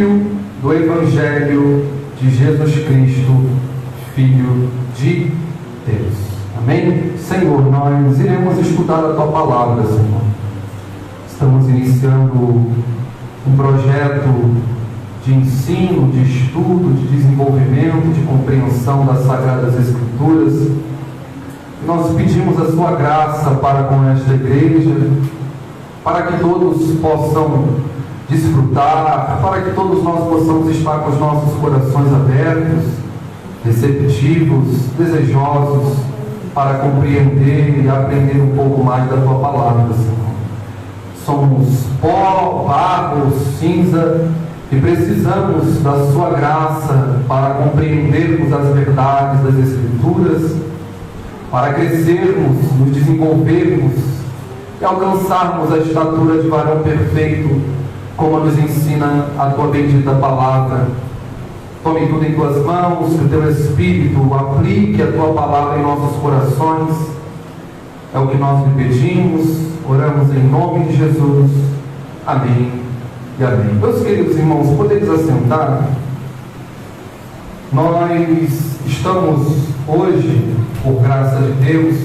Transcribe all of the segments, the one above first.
princípio do Evangelho de Jesus Cristo, Filho de Deus. Amém? Senhor, nós iremos estudar a Tua Palavra, Senhor. Estamos iniciando um projeto de ensino, de estudo, de desenvolvimento, de compreensão das Sagradas Escrituras. Nós pedimos a Sua graça para com esta igreja, para que todos possam desfrutar, para que todos nós possamos estar com os nossos corações abertos, receptivos, desejosos para compreender e aprender um pouco mais da Tua Palavra, Senhor. Somos pó, barro, cinza e precisamos da Sua graça para compreendermos as verdades das Escrituras, para crescermos, nos desenvolvermos e alcançarmos a estatura de varão perfeito, como nos ensina a Tua bendita Palavra. Tome tudo em Tuas mãos, que o Teu Espírito aplique a Tua Palavra em nossos corações. É o que nós lhe pedimos, oramos em nome de Jesus. Amém e amém. Meus queridos irmãos, podemos assentar? Nós estamos hoje, por graça de Deus,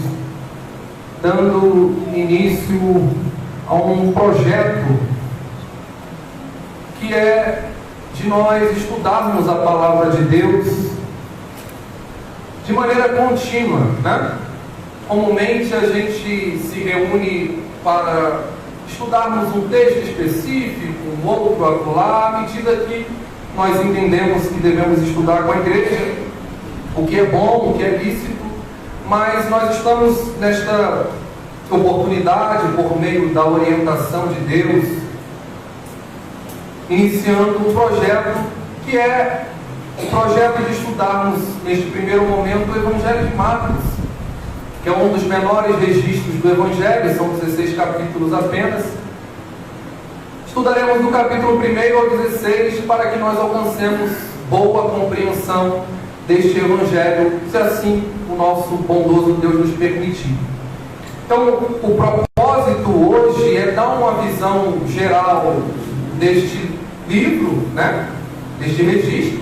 dando início a um projeto que é de nós estudarmos a Palavra de Deus de maneira contínua, né? Comumente a gente se reúne para estudarmos um texto específico, um outro acolá, à medida que nós entendemos que devemos estudar com a igreja, o que é bom, o que é lícito, mas nós estamos nesta oportunidade, por meio da orientação de Deus, iniciando um projeto que é o projeto de estudarmos, neste primeiro momento, o Evangelho de Marcos, que é um dos menores registros do Evangelho, são 16 capítulos apenas. Estudaremos do capítulo 1 ao 16 para que nós alcancemos boa compreensão deste Evangelho, se assim o nosso bondoso Deus nos permitir. Então, o propósito hoje é dar uma visão geral deste livro, né? Deste registro,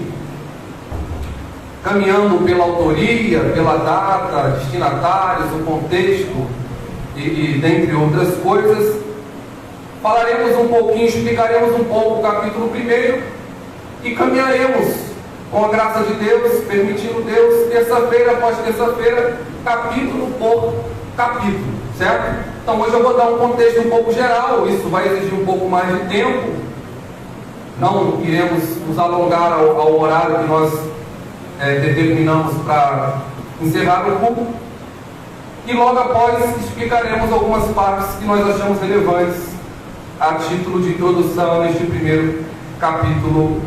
caminhando pela autoria, pela data, destinatários, o contexto e dentre outras coisas. Falaremos um pouquinho, explicaremos um pouco o capítulo 1 e caminharemos com a graça de Deus, permitindo Deus, terça-feira após terça-feira, capítulo por capítulo, certo? Então hoje eu vou dar um contexto um pouco geral, isso vai exigir um pouco mais de tempo, não iremos nos alongar ao horário que nós determinamos para encerrar o culto, e logo após explicaremos algumas partes que nós achamos relevantes a título de introdução neste primeiro capítulo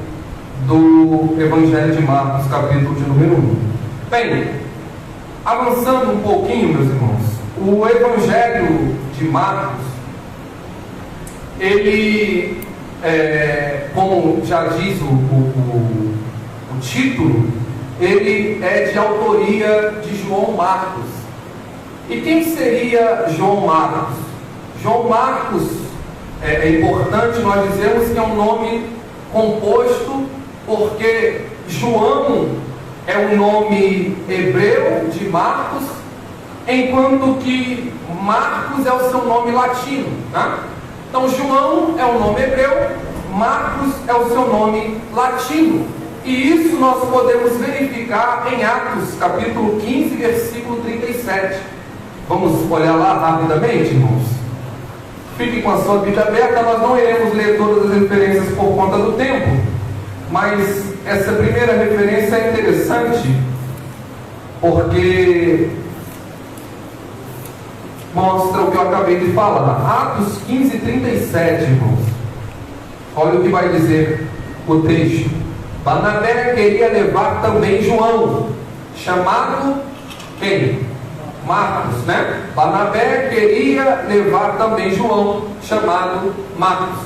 do Evangelho de Marcos, capítulo de número 1. Bem, avançando um pouquinho, meus irmãos, o Evangelho de Marcos, ele, como já diz o título, ele é de autoria de João Marcos. E quem seria João Marcos? João Marcos, é importante nós dizermos que é um nome composto porque João é o nome hebreu de Marcos, enquanto que Marcos é o seu nome latino, né? Então João é o nome hebreu, Marcos é o seu nome latino. E isso nós podemos verificar em Atos, capítulo 15, versículo 37. Vamos olhar lá rapidamente, irmãos? Fiquem com a sua Bíblia aberta, nós não iremos ler todas as referências por conta do tempo, mas essa primeira referência é interessante, porque mostra o que eu acabei de falar. Atos 15, 37, irmãos. Olha o que vai dizer o texto. Barnabé queria levar também João, chamado quem? Marcos, né? Barnabé queria levar também João, chamado Marcos.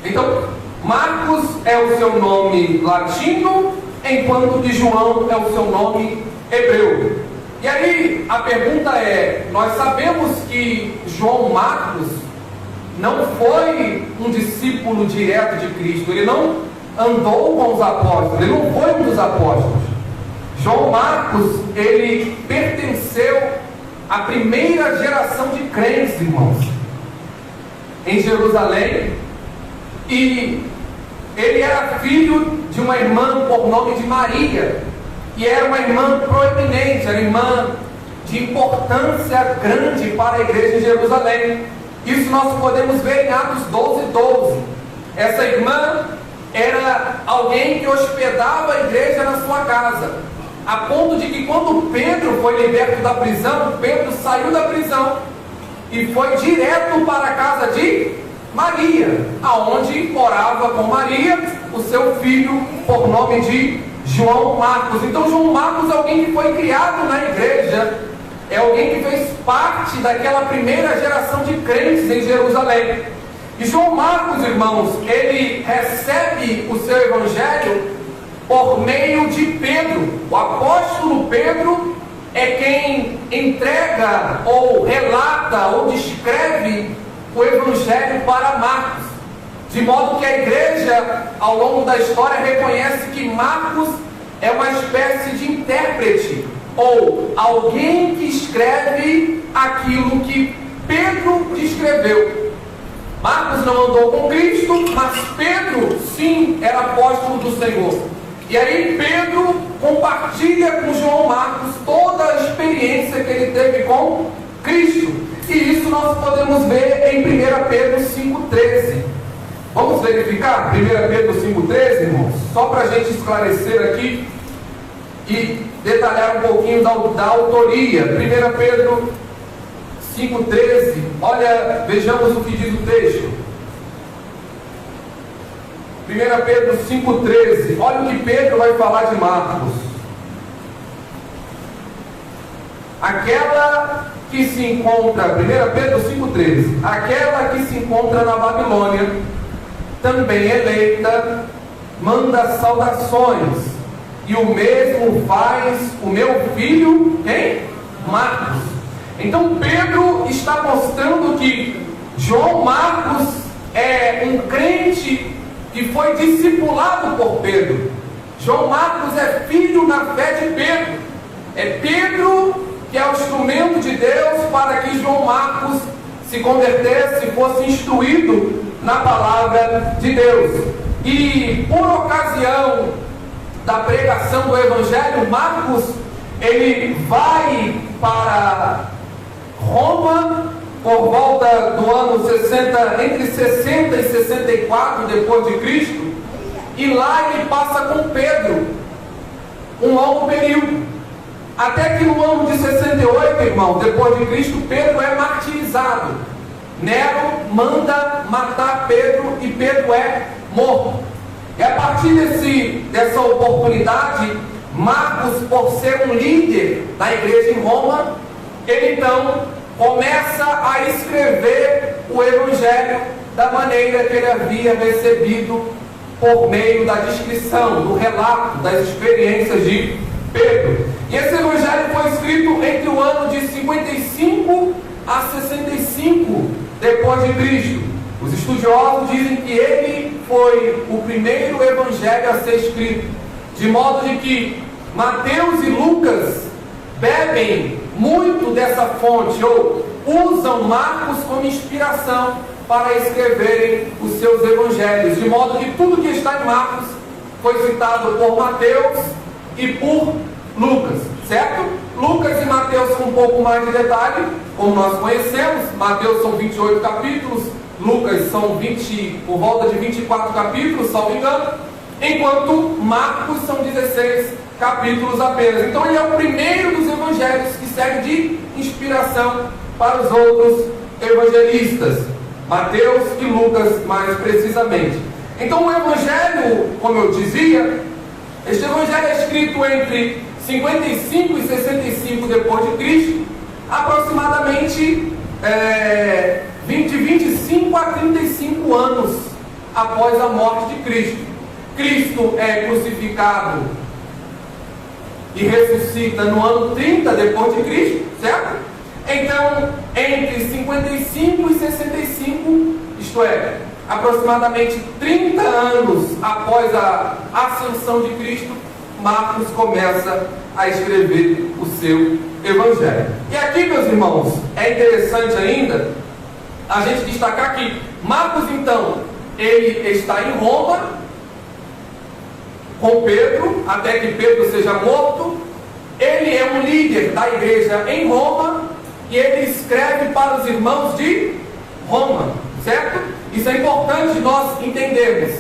Então, Marcos é o seu nome latino, enquanto que João é o seu nome hebreu. E aí, a pergunta é, nós sabemos que João Marcos não foi um discípulo direto de Cristo, ele não andou com os apóstolos, ele não foi um dos apóstolos. João Marcos, ele pertenceu à primeira geração de crentes, irmãos, em Jerusalém, e ele era filho de uma irmã por nome de Maria, e era uma irmã proeminente, era irmã de importância grande para a igreja em Jerusalém. Isso nós podemos ver em Atos 12:12. Essa irmã era alguém que hospedava a igreja na sua casa, a ponto de que quando Pedro foi liberto da prisão, Pedro saiu da prisão e foi direto para a casa de Maria, aonde morava com Maria o seu filho por nome de João Marcos. Então João Marcos é alguém que foi criado na igreja, é alguém que fez parte daquela primeira geração de crentes em Jerusalém. E João Marcos, irmãos, ele recebe o seu evangelho por meio de Pedro. O apóstolo Pedro é quem entrega, ou relata, ou descreve o evangelho para Marcos, de modo que a igreja, ao longo da história, reconhece que Marcos é uma espécie de intérprete, ou alguém que escreve aquilo que Pedro descreveu. Marcos não andou com Cristo, mas Pedro sim era apóstolo do Senhor. E aí Pedro compartilha com João Marcos toda a experiência que ele teve com Cristo. E isso nós podemos ver em 1 Pedro 5,13. Vamos verificar 1 Pedro 5,13, irmãos? Só para a gente esclarecer aqui e detalhar um pouquinho da autoria. 1 Pedro 5,13. Olha, vejamos o que diz o texto. 1 Pedro 5,13. Olha o que Pedro vai falar de Marcos. Aquela que se encontra, 1 Pedro 5,13, aquela que se encontra na Babilônia, também eleita, manda saudações, e o mesmo faz o meu filho, quem? Marcos. Então Pedro está mostrando que João Marcos é um crente que foi discipulado por Pedro. João Marcos é filho na fé de Pedro. É Pedro que é o instrumento de Deus para que João Marcos se convertesse e fosse instruído na palavra de Deus. E por ocasião da pregação do Evangelho, Marcos, ele vai para Roma por volta do ano 60, entre 60 e 64 depois de Cristo, e lá ele passa com Pedro um longo período. Até que no ano de 68, irmão, depois de Cristo, Pedro é martirizado. Nero manda matar Pedro e Pedro é morto. E a partir dessa oportunidade, Marcos, por ser um líder da igreja em Roma, ele então começa a escrever o Evangelho da maneira que ele havia recebido por meio da descrição, do relato das experiências de Pedro. E esse Evangelho foi escrito entre o ano de 55 a 65 depois de Cristo. Os estudiosos dizem que ele foi o primeiro Evangelho a ser escrito, de modo de que Mateus e Lucas bebem muito dessa fonte, ou usam Marcos como inspiração para escreverem os seus evangelhos, de modo que tudo que está em Marcos foi citado por Mateus e por Lucas, certo? Lucas e Mateus com um pouco mais de detalhe, como nós conhecemos. Mateus são 28 capítulos, Lucas são por volta de 24 capítulos, salvo engano, enquanto Marcos são 16 capítulos apenas. Então ele é o primeiro dos evangelhos que serve de inspiração para os outros evangelistas, Mateus e Lucas mais precisamente. Então o evangelho, como eu dizia, este evangelho é escrito entre 55 e 65 depois de Cristo, aproximadamente de 25 a 35 anos após a morte de Cristo. Cristo é crucificado e ressuscita no ano 30 depois de Cristo, certo? Então, entre 55 e 65, isto é, aproximadamente 30 anos após a ascensão de Cristo, Marcos começa a escrever o seu Evangelho. E aqui, meus irmãos, é interessante ainda a gente destacar que Marcos, então, ele está em Roma com Pedro, até que Pedro seja morto. Ele é um líder da igreja em Roma e ele escreve para os irmãos de Roma, certo? Isso é importante nós entendermos.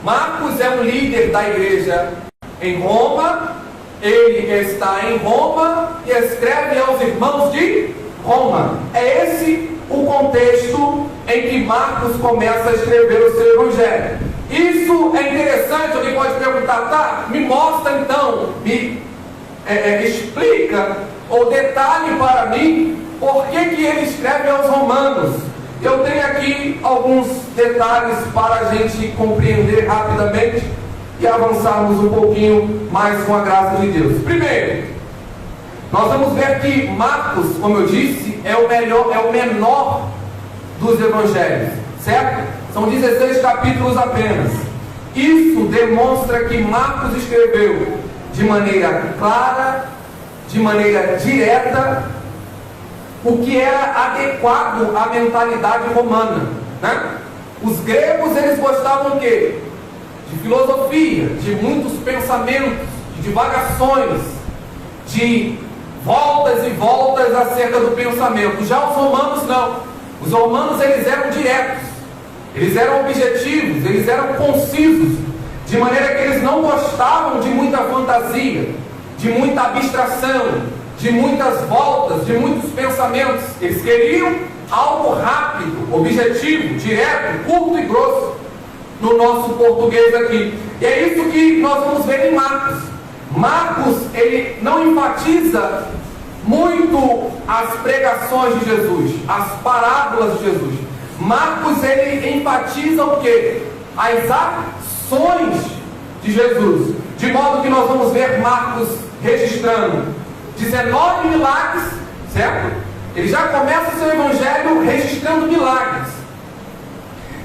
Marcos é um líder da igreja em Roma, ele está em Roma e escreve aos irmãos de Roma. É esse o contexto em que Marcos começa a escrever o seu Evangelho. Isso é interessante. Alguém pode perguntar, tá, me mostra então, me explica ou detalhe para mim por que ele escreve aos romanos. Eu tenho aqui alguns detalhes para a gente compreender rapidamente e avançarmos um pouquinho mais com a graça de Deus. Primeiro, nós vamos ver que Marcos, como eu disse, é o menor dos evangelhos, certo? São 16 capítulos apenas. Isso demonstra que Marcos escreveu de maneira clara, de maneira direta, o que era adequado à mentalidade romana, né? Os gregos, eles gostavam do quê? De filosofia, de muitos pensamentos, de divagações, de voltas e voltas acerca do pensamento. Já os romanos não. Os romanos, eles eram diretos, eles eram objetivos, eles eram concisos, de maneira que eles não gostavam de muita fantasia, de muita abstração, de muitas voltas, de muitos pensamentos. Eles queriam algo rápido, objetivo, direto, curto e grosso, no nosso português aqui. E é isso que nós vamos ver em Marcos. Marcos, ele não enfatiza muito as pregações de Jesus, as parábolas de Jesus. Marcos, ele enfatiza o quê? As ações de Jesus. De modo que nós vamos ver Marcos registrando 19 milagres, certo? Ele já começa o seu evangelho registrando milagres.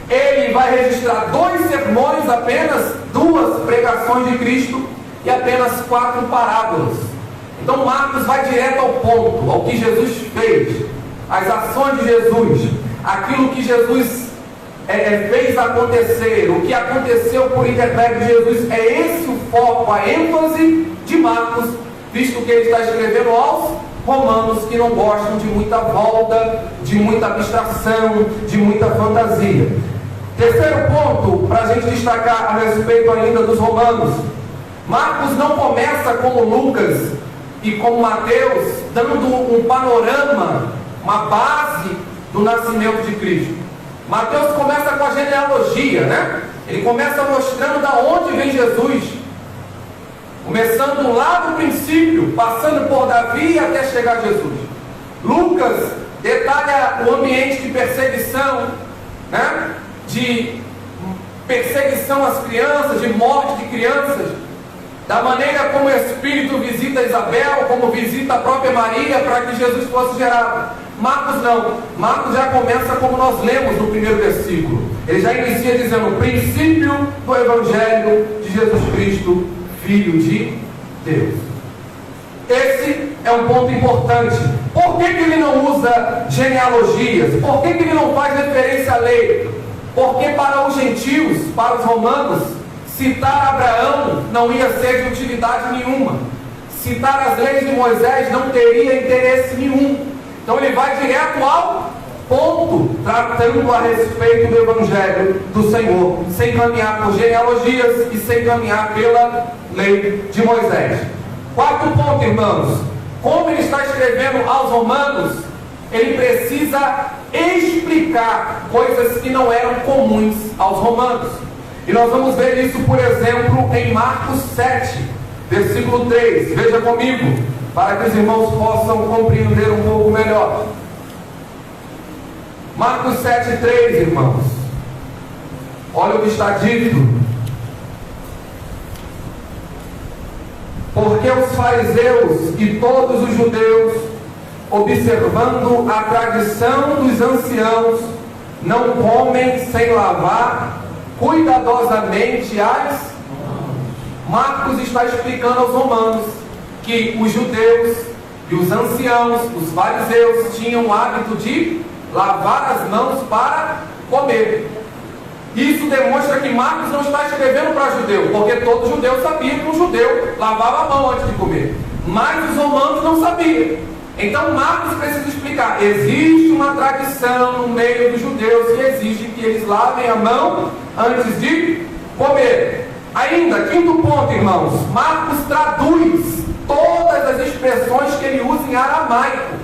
Ele vai registrar 2 sermões apenas, 2 pregações de Cristo e apenas 4 parábolas. Então Marcos vai direto ao ponto, ao que Jesus fez, as ações de Jesus, aquilo que Jesus fez acontecer, o que aconteceu por intermédio de Jesus. É esse o foco, a ênfase de Marcos, visto que ele está escrevendo aos romanos que não gostam de muita volta, de muita abstração, de muita fantasia. Terceiro ponto, para a gente destacar a respeito ainda dos romanos. Marcos não começa como Lucas e como Mateus, dando um panorama, uma base do nascimento de Cristo. Mateus começa com a genealogia, né? Ele começa mostrando da onde vem Jesus, começando lá do princípio, passando por Davi até chegar a Jesus. Lucas detalha o ambiente de perseguição, né? De perseguição às crianças, de morte de crianças, da maneira como o Espírito visita Isabel, como visita a própria Maria, para que Jesus fosse gerado. Marcos não. Marcos já começa como nós lemos no primeiro versículo. Ele já inicia dizendo: o princípio do Evangelho de Jesus Cristo, Filho de Deus. Esse é um ponto importante. Por que ele não usa genealogias? Por que ele não faz referência à lei? Porque para os gentios, para os romanos, citar Abraão não ia ser de utilidade nenhuma. Citar as leis de Moisés não teria interesse nenhum. Então ele vai direto ao ponto, tratando a respeito do Evangelho do Senhor, sem caminhar por genealogias e sem caminhar pela lei de Moisés. Quarto ponto, irmãos: como ele está escrevendo aos romanos, ele precisa explicar coisas que não eram comuns aos romanos. E nós vamos ver isso, por exemplo, em Marcos 7, versículo 3. Veja comigo, para que os irmãos possam compreender um pouco melhor. Marcos 7, 3, irmãos. Olha o que está dito. Porque os fariseus e todos os judeus, observando a tradição dos anciãos, não comem sem lavar cuidadosamente as... Marcos está explicando aos romanos que os judeus e os anciãos, os fariseus, tinham o hábito de lavar as mãos para comer. Isso demonstra que Marcos não está escrevendo para judeu, porque todo judeu sabia que um judeu lavava a mão antes de comer, mas os romanos não sabiam. Então Marcos precisa explicar: existe uma tradição no meio dos judeus que exige que eles lavem a mão antes de comer. Ainda, quinto ponto, irmãos, Marcos traduz todas as expressões que ele usa em aramaico,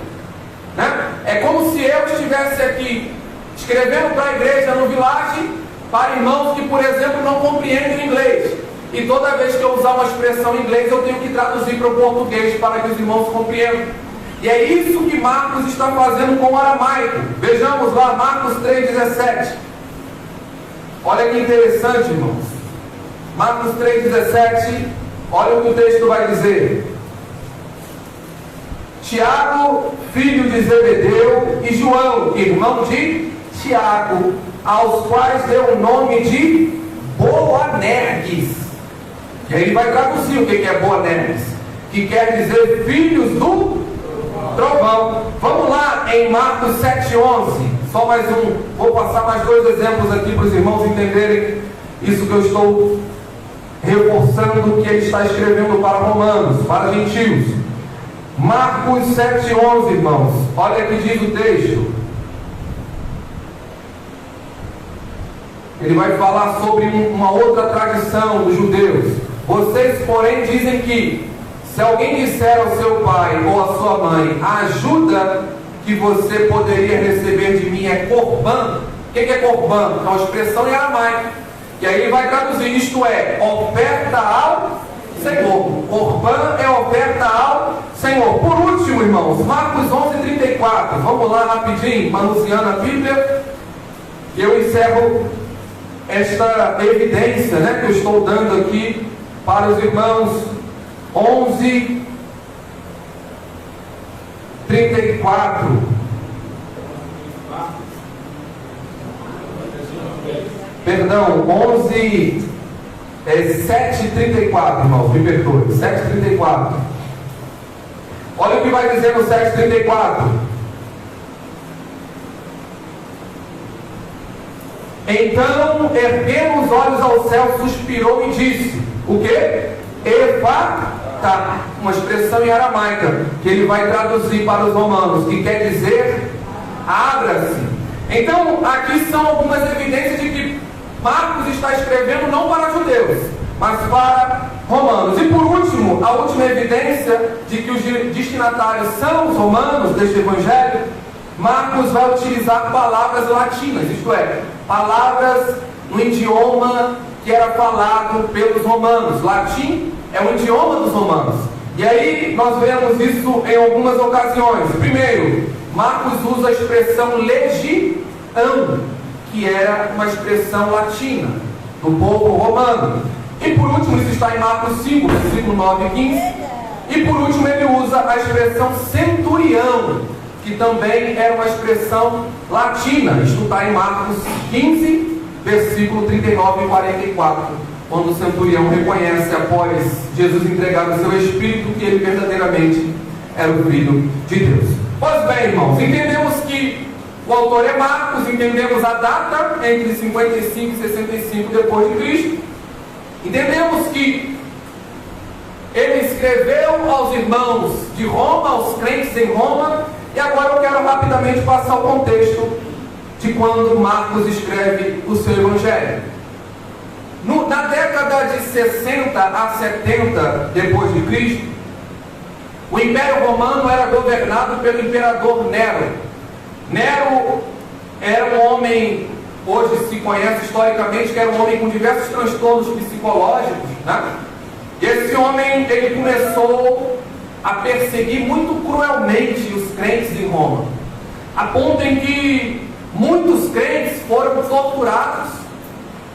né? É como se eu estivesse aqui escrevendo para a igreja no Village, para irmãos que, por exemplo, não compreendem inglês, e toda vez que eu usar uma expressão em inglês eu tenho que traduzir para o português para que os irmãos compreendam. E é isso que Marcos está fazendo com o aramaico. Vejamos lá Marcos 3,17. Olha que interessante, irmãos. Marcos 3,17, olha o que o texto vai dizer. Tiago, filho de Zebedeu, e João, irmão de Tiago, aos quais deu o nome de Boanerges. E aí ele vai traduzir o que é Boanerges, que quer dizer filhos do trovão. Vamos lá em Marcos 7,11. Só mais um, vou passar mais dois exemplos aqui para os irmãos entenderem isso que eu estou reforçando, que ele está escrevendo para romanos, para gentios. Marcos 7,11, irmãos, olha que diz o texto. Ele vai falar sobre uma outra tradição dos judeus. Vocês, porém, dizem que se alguém disser ao seu pai ou à sua mãe: a ajuda que você poderia receber de mim é corbã. O que é corbã? É uma expressão em aramaico. E aí ele vai traduzir, isto é, oferta ao Senhor. Corbã é oferta ao Senhor. Por último, irmãos, Marcos 11,34. Vamos lá rapidinho, manuseando a Bíblia. E eu encerro esta evidência, né, que eu estou dando aqui para os irmãos. 11:34. Perdão, 7:34, irmãos, me perdoe. 7:34. Olha o que vai dizer no 7:34. Então, erguendo os olhos ao céu, suspirou e disse: o que? Efatá, uma expressão em aramaica, que ele vai traduzir para os romanos, que quer dizer abra-se. Então, aqui são algumas evidências de que Marcos está escrevendo não para judeus, mas para romanos. E por último, a última evidência de que os destinatários são os romanos deste evangelho, Marcos vai utilizar palavras latinas, isto é, palavras no idioma que era falado pelos romanos. Latim é o idioma dos romanos. E aí nós vemos isso em algumas ocasiões. Primeiro, Marcos usa a expressão legião, que era uma expressão latina do povo romano. E por último, isso está em Marcos 5, versículo 9 e 15. E por último, ele usa a expressão centurião, que também era uma expressão latina. Isto está em Marcos 15, versículo 39 e 44, quando o centurião reconhece, após Jesus entregar o seu espírito, que ele verdadeiramente era o Filho de Deus. Pois bem, irmãos, entendemos que o autor é Marcos, entendemos a data entre 55 e 65 depois de Cristo, entendemos que ele escreveu aos irmãos de Roma, aos crentes em Roma. E agora eu quero rapidamente passar o contexto de quando Marcos escreve o seu evangelho. Na década de 60 a 70 depois de Cristo, o Império Romano era governado pelo imperador Nero. Nero era um homem, hoje se conhece historicamente, que era um homem com diversos transtornos psicológicos, né? E esse homem, ele começou a perseguir muito cruelmente os crentes em Roma, a ponto em que muitos crentes foram torturados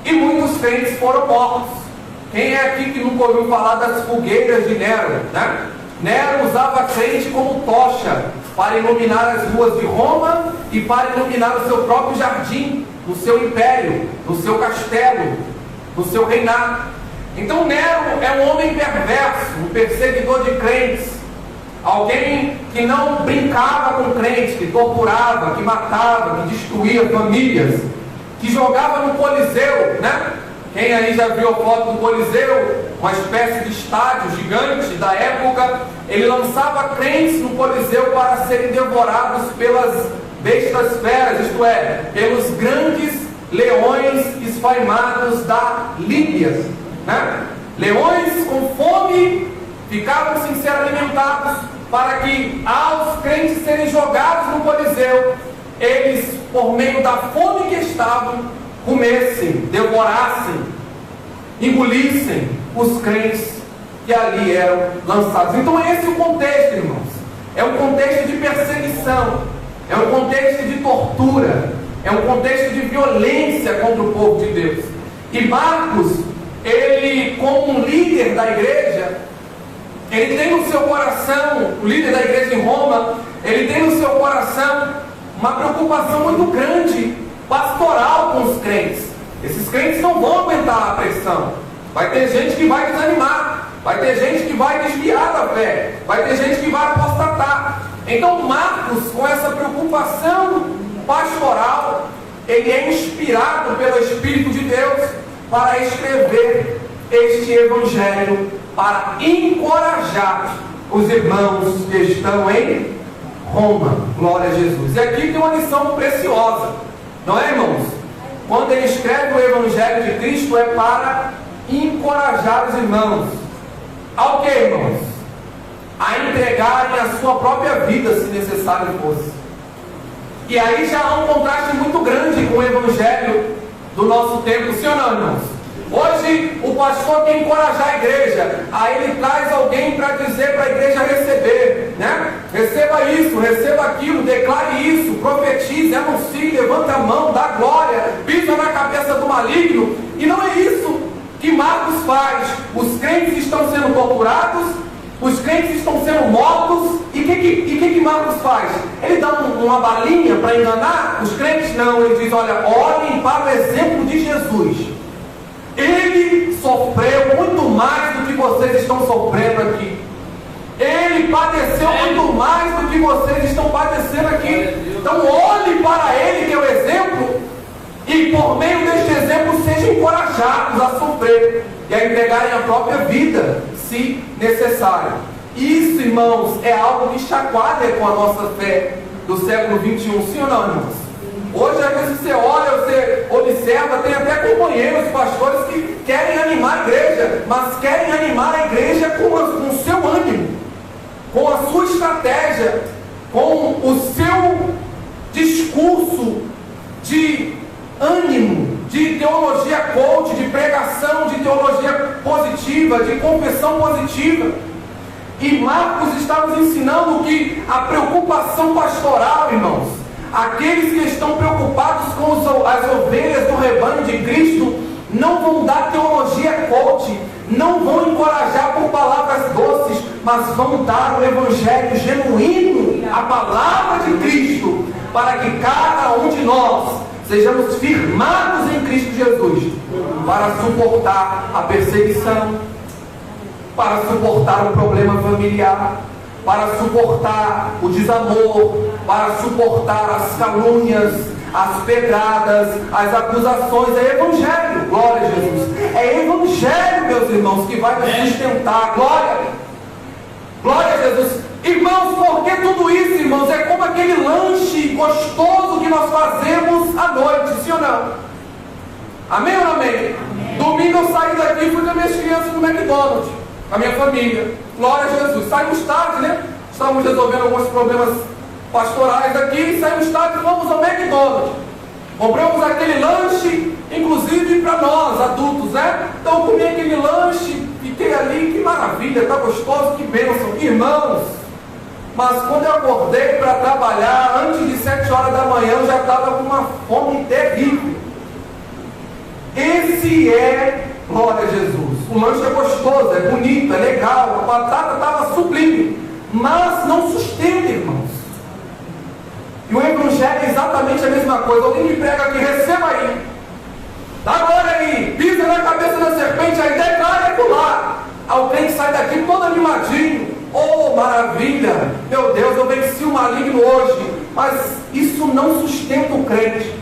e muitos crentes foram mortos. Quem é aqui que nunca ouviu falar das fogueiras de Nero, né? Nero usava a crente como tocha para iluminar as ruas de Roma e para iluminar o seu próprio jardim, no seu império, no seu castelo, no seu reinado. Então Nero é um homem perverso, um perseguidor de crentes, alguém que não brincava com crentes, que torturava, que matava, que destruía famílias, que jogava no Coliseu, né? Quem aí já viu a foto do Coliseu? Uma espécie de estádio gigante da época. Ele lançava crentes no Coliseu para serem devorados pelas bestas feras, isto é, pelos grandes leões esfaimados da Líbia, né? Leões com fome ficavam sem ser alimentados, para que aos crentes serem jogados no Coliseu, eles, por meio da fome que estavam, comessem, devorassem, engolissem os crentes que ali eram lançados. Então esse é o contexto, irmãos. É um contexto de perseguição, é um contexto de tortura, é um contexto de violência contra o povo de Deus. E Marcos, ele, como um líder da igreja, ele tem no seu coração, o líder da igreja em Roma, ele tem no seu coração uma preocupação muito grande, pastoral, com os crentes. Esses crentes não vão aguentar a pressão. Vai ter gente que vai desanimar, vai ter gente que vai desviar da fé, vai ter gente que vai apostatar. Então Marcos, com essa preocupação pastoral, ele é inspirado pelo Espírito de Deus para escrever este evangelho, para encorajar os irmãos que estão em Roma. Glória a Jesus. E aqui tem uma lição preciosa, não é, irmãos? Quando ele escreve o evangelho de Cristo, é para encorajar os irmãos ao que, irmãos? A entregarem a sua própria vida, se necessário fosse. E aí já há um contraste muito grande com o evangelho do nosso tempo, sim ou não, irmãos? Hoje o pastor quer encorajar a igreja, aí ele traz alguém para dizer para a igreja receber, né? Receba isso, receba aquilo, declare isso, profetize, anuncie, levanta a mão, dá glória, pisa na cabeça do maligno. E não é isso que Marcos faz. Os crentes estão sendo torturados, os crentes estão sendo mortos, e o que Marcos faz? Ele dá uma balinha para enganar os crentes? Não, ele diz, olha, olhem para o exemplo de Jesus. Ele sofreu muito mais do que vocês estão sofrendo aqui. Ele padeceu muito mais do que vocês estão padecendo aqui. Então olhe para ele, que é o exemplo, e por meio deste exemplo sejam encorajados a sofrer e a entregarem a própria vida, se necessário. Isso, irmãos, é algo que chacoalha com a nossa fé do século 21, sim ou não, irmãos? Hoje, às vezes, você olha, você observa, tem até companheiros, pastores que querem animar a igreja, mas querem animar a igreja com o seu ânimo, com a sua estratégia, com o seu discurso de ânimo, de teologia coach, de pregação, de teologia positiva, de confissão positiva. E Marcos está nos ensinando que a preocupação pastoral, irmãos, aqueles que estão preocupados com as ovelhas do rebanho de Cristo, não vão dar teologia coach, não vão encorajar por palavras doces, mas vão dar o evangelho genuíno, a palavra de Cristo, para que cada um de nós sejamos firmados em Cristo Jesus, para suportar a perseguição, para suportar o problema familiar, para suportar o desamor, para suportar as calúnias, as pedradas, as acusações. É evangelho, glória a Jesus. É evangelho, meus irmãos, que vai nos sustentar. Glória a Jesus. Irmãos, porque tudo isso, irmãos, é como aquele lanche gostoso que nós fazemos à noite, sim ou não? Amém ou não amém? Amém. Domingo eu saí daqui e fui com as minhas crianças no McDonald's, com a minha família. Glória a Jesus. Saímos tarde, né? Estamos resolvendo alguns problemas pastorais aqui e saímos tarde e fomos ao McDonald's. Compramos aquele lanche, inclusive para nós, adultos, né? Então eu comi aquele lanche, fiquei ali, que maravilha, tá gostoso, que bênção. Irmãos, mas quando eu acordei para trabalhar, antes de 7 horas da manhã, eu já estava com uma fome terrível. Esse é, glória a Jesus, o lanche é gostoso, é bonito, é legal, a batata estava sublime, mas não sustenta, irmãos. E o Evangelho é exatamente a mesma coisa. Alguém que prega aqui, receba aí, dá glória aí, pisa na cabeça da serpente, aí declara aquilo lá. Alguém que sai daqui todo animadinho. Oh, maravilha! Meu Deus, eu venci o maligno hoje. Mas isso não sustenta o crente.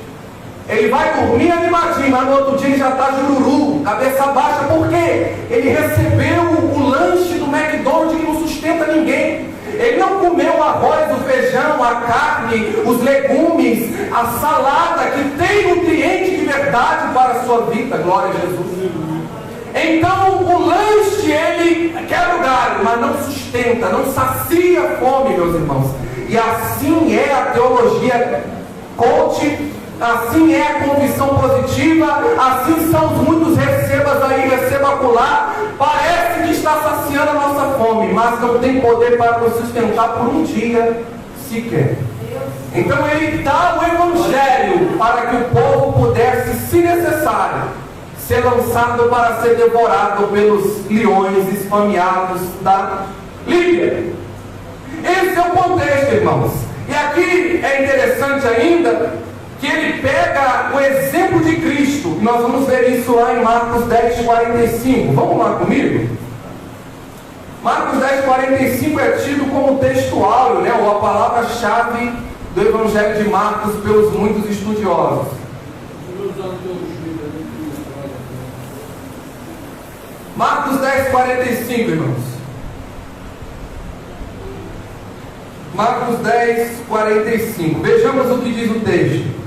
Ele vai dormir animadinho, mas no outro dia ele já está jururu, cabeça baixa. Por quê? Ele recebeu o lanche do McDonald's que não sustenta ninguém. Ele não comeu o arroz, o feijão, a carne, os legumes, a salada que tem nutriente de verdade para a sua vida. Glória a Jesus. Então o lanche ele quebra o galho, mas não sustenta, não sacia a fome, meus irmãos. E assim é a teologia coach, assim é a confissão positiva, assim são os muitos recebas aí, receba acolá. Parece que está saciando a nossa fome, mas não tem poder para nos sustentar por um dia sequer. Então ele dá o Evangelho para que o povo pudesse, se necessário, ser lançado para ser devorado pelos leões esfameados da Líbia. Esse é o contexto, irmãos. E aqui é interessante ainda que ele pega o exemplo de Cristo. Nós vamos ver isso lá em Marcos 10, 45. Vamos lá comigo? Marcos 10, 45 é tido como textual, né, ou a palavra-chave do Evangelho de Marcos pelos muitos estudiosos. Marcos 10, 45, irmãos. Marcos 10, 45. Vejamos o que diz o texto.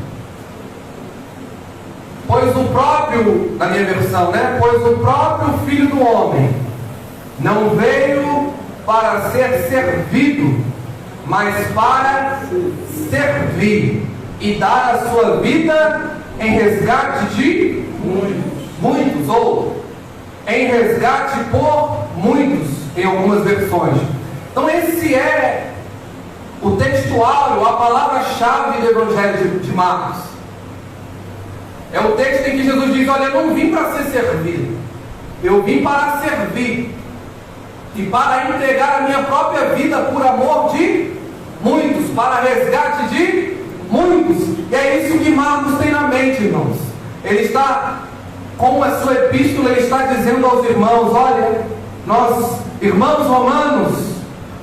Pois o próprio, na minha versão, né? Pois o próprio Filho do Homem não veio para ser servido, mas para servir e dar a sua vida em resgate de muitos, ou em resgate por muitos, em algumas versões. Então esse é o textual, a palavra-chave do Evangelho de Marcos. É o texto em que Jesus diz: olha, eu não vim para ser servido, eu vim para servir e para entregar a minha própria vida por amor de muitos, para resgate de muitos. E é isso que Marcos tem na mente, irmãos. Ele está, com a sua epístola, ele está dizendo aos irmãos: olha, nós, irmãos romanos,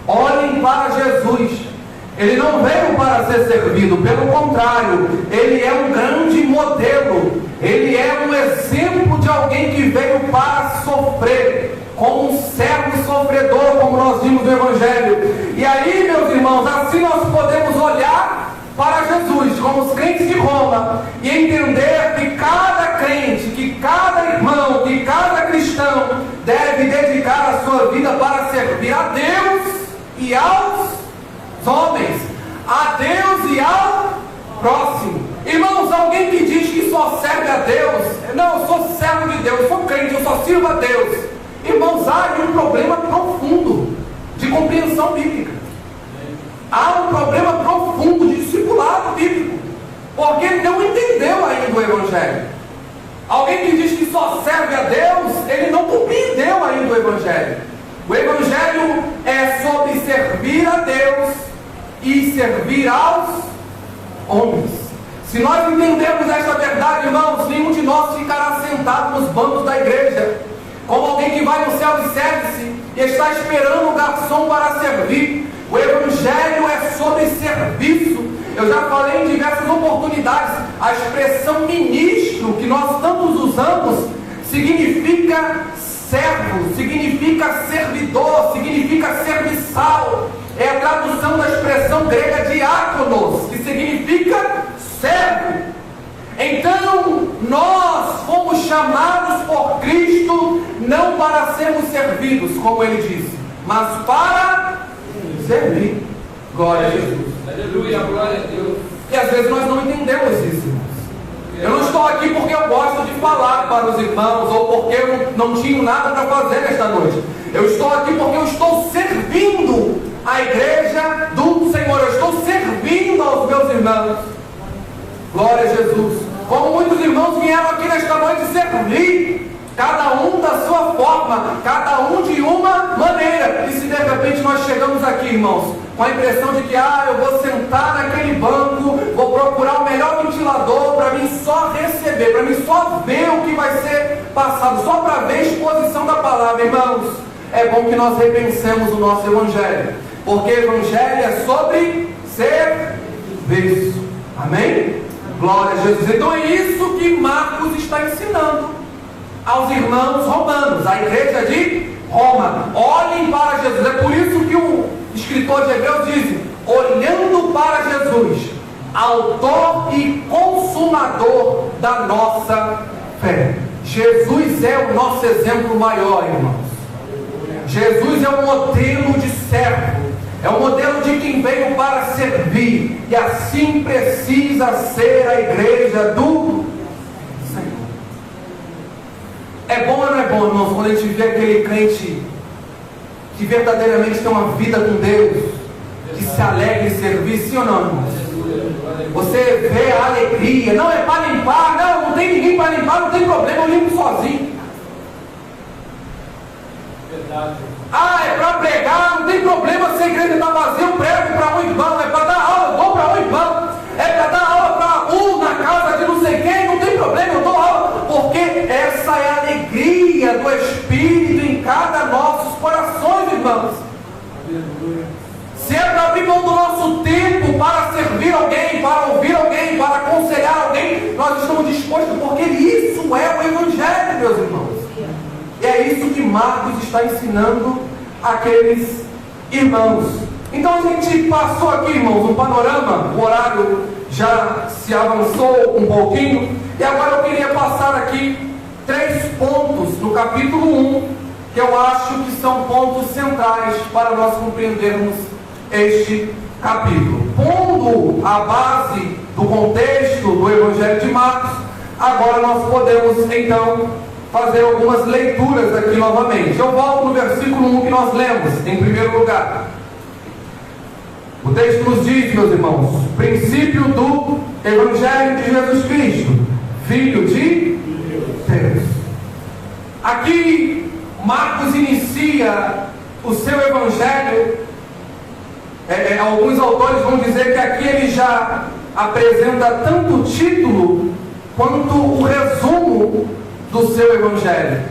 olhem para Jesus. Ele não veio para ser servido, pelo contrário, ele é um grande modelo, ele é um exemplo de alguém que veio para sofrer, como um servo sofredor, como nós vimos no Evangelho. E aí, meus irmãos, assim nós podemos olhar para Jesus, como os crentes de Roma, e entender que cada crente, que cada irmão, que cada cristão deve dedicar a sua vida para servir a Deus e aos homens, a Deus e ao próximo. Irmãos, alguém que diz que só serve a Deus, não, eu sou servo de Deus, eu sou crente, eu só sirvo a Deus. Irmãos, há um problema profundo de compreensão bíblica. Há um problema profundo de discipulado bíblico, porque ele não entendeu ainda o Evangelho. Alguém que diz que só serve a Deus, ele não compreendeu ainda o Evangelho. O Evangelho é sobre servir a Deus e servir aos homens. Se nós entendermos esta verdade, irmãos, nenhum de nós ficará sentado nos bancos da igreja como alguém que vai no self-service e está esperando o garçom para servir. O Evangelho é sobre serviço. Eu já falei em diversas oportunidades, a expressão ministro, que nós tantos usamos, significa servo, significa servidor, significa serviçal. É a tradução da expressão grega diáconos, que significa servo. Então, nós fomos chamados por Cristo não para sermos servidos, como ele disse, mas para servir. Glória a Jesus. Aleluia, glória a Deus. E às vezes nós não entendemos isso, irmãos. Eu não estou aqui porque eu gosto de falar para os irmãos, ou porque eu não tinha nada para fazer nesta noite. Eu estou aqui porque eu estou servindo a igreja do Senhor. Eu estou servindo aos meus irmãos. Glória a Jesus. Como muitos irmãos vieram aqui nesta noite servir, cada um da sua forma, cada um de uma maneira. E se de repente nós chegamos aqui, irmãos, com a impressão de que eu vou sentar naquele banco, vou procurar o melhor ventilador para mim só receber, para mim só ver o que vai ser passado, só para ver a exposição da palavra. Irmãos, é bom que nós repensemos o nosso Evangelho, porque o Evangelho é sobre serviço. Amém? Glória a Jesus. Então é isso que Marcos está ensinando aos irmãos romanos, à igreja de Roma. Olhem para Jesus. É por isso que o escritor de Hebreus diz: olhando para Jesus, autor e consumador da nossa fé. Jesus é o nosso exemplo maior, irmãos. Jesus é o modelo de servo, é o modelo de quem veio para servir, e assim precisa ser a igreja do Senhor. É bom ou não é bom, irmãos, quando a gente vê aquele crente que verdadeiramente tem uma vida com Deus, que se alegra em servir, sim ou não, irmãos? Você vê a alegria, não é para limpar, não tem ninguém para limpar, não tem problema, eu limpo sozinho. É para pregar, não tem problema se a igreja está vazia, eu prego para um irmão. É para dar aula, eu dou para um irmão. É para dar aula para na casa de não sei quem, não tem problema, eu dou aula, porque essa é a alegria do Espírito em cada nossos corações, irmãos. Se é para abrir mão do nosso tempo para servir alguém, para ouvir alguém, para aconselhar alguém, nós estamos dispostos, porque isso é o Evangelho, meus irmãos. E é isso que Marcos está ensinando àqueles irmãos. Então a gente passou aqui, irmãos, um panorama. O horário já se avançou um pouquinho, e agora eu queria passar aqui 3 pontos no capítulo 1, que eu acho que são pontos centrais para nós compreendermos este capítulo. Pondo a base do contexto do Evangelho de Marcos, agora nós podemos então fazer algumas leituras aqui novamente. Eu volto no versículo 1 que nós lemos, em primeiro lugar. O texto nos diz, meus irmãos, princípio do Evangelho de Jesus Cristo, Filho de Deus. Aqui, Marcos inicia o seu Evangelho. Alguns autores vão dizer que aqui ele já apresenta tanto o título quanto o resumo do seu Evangelho.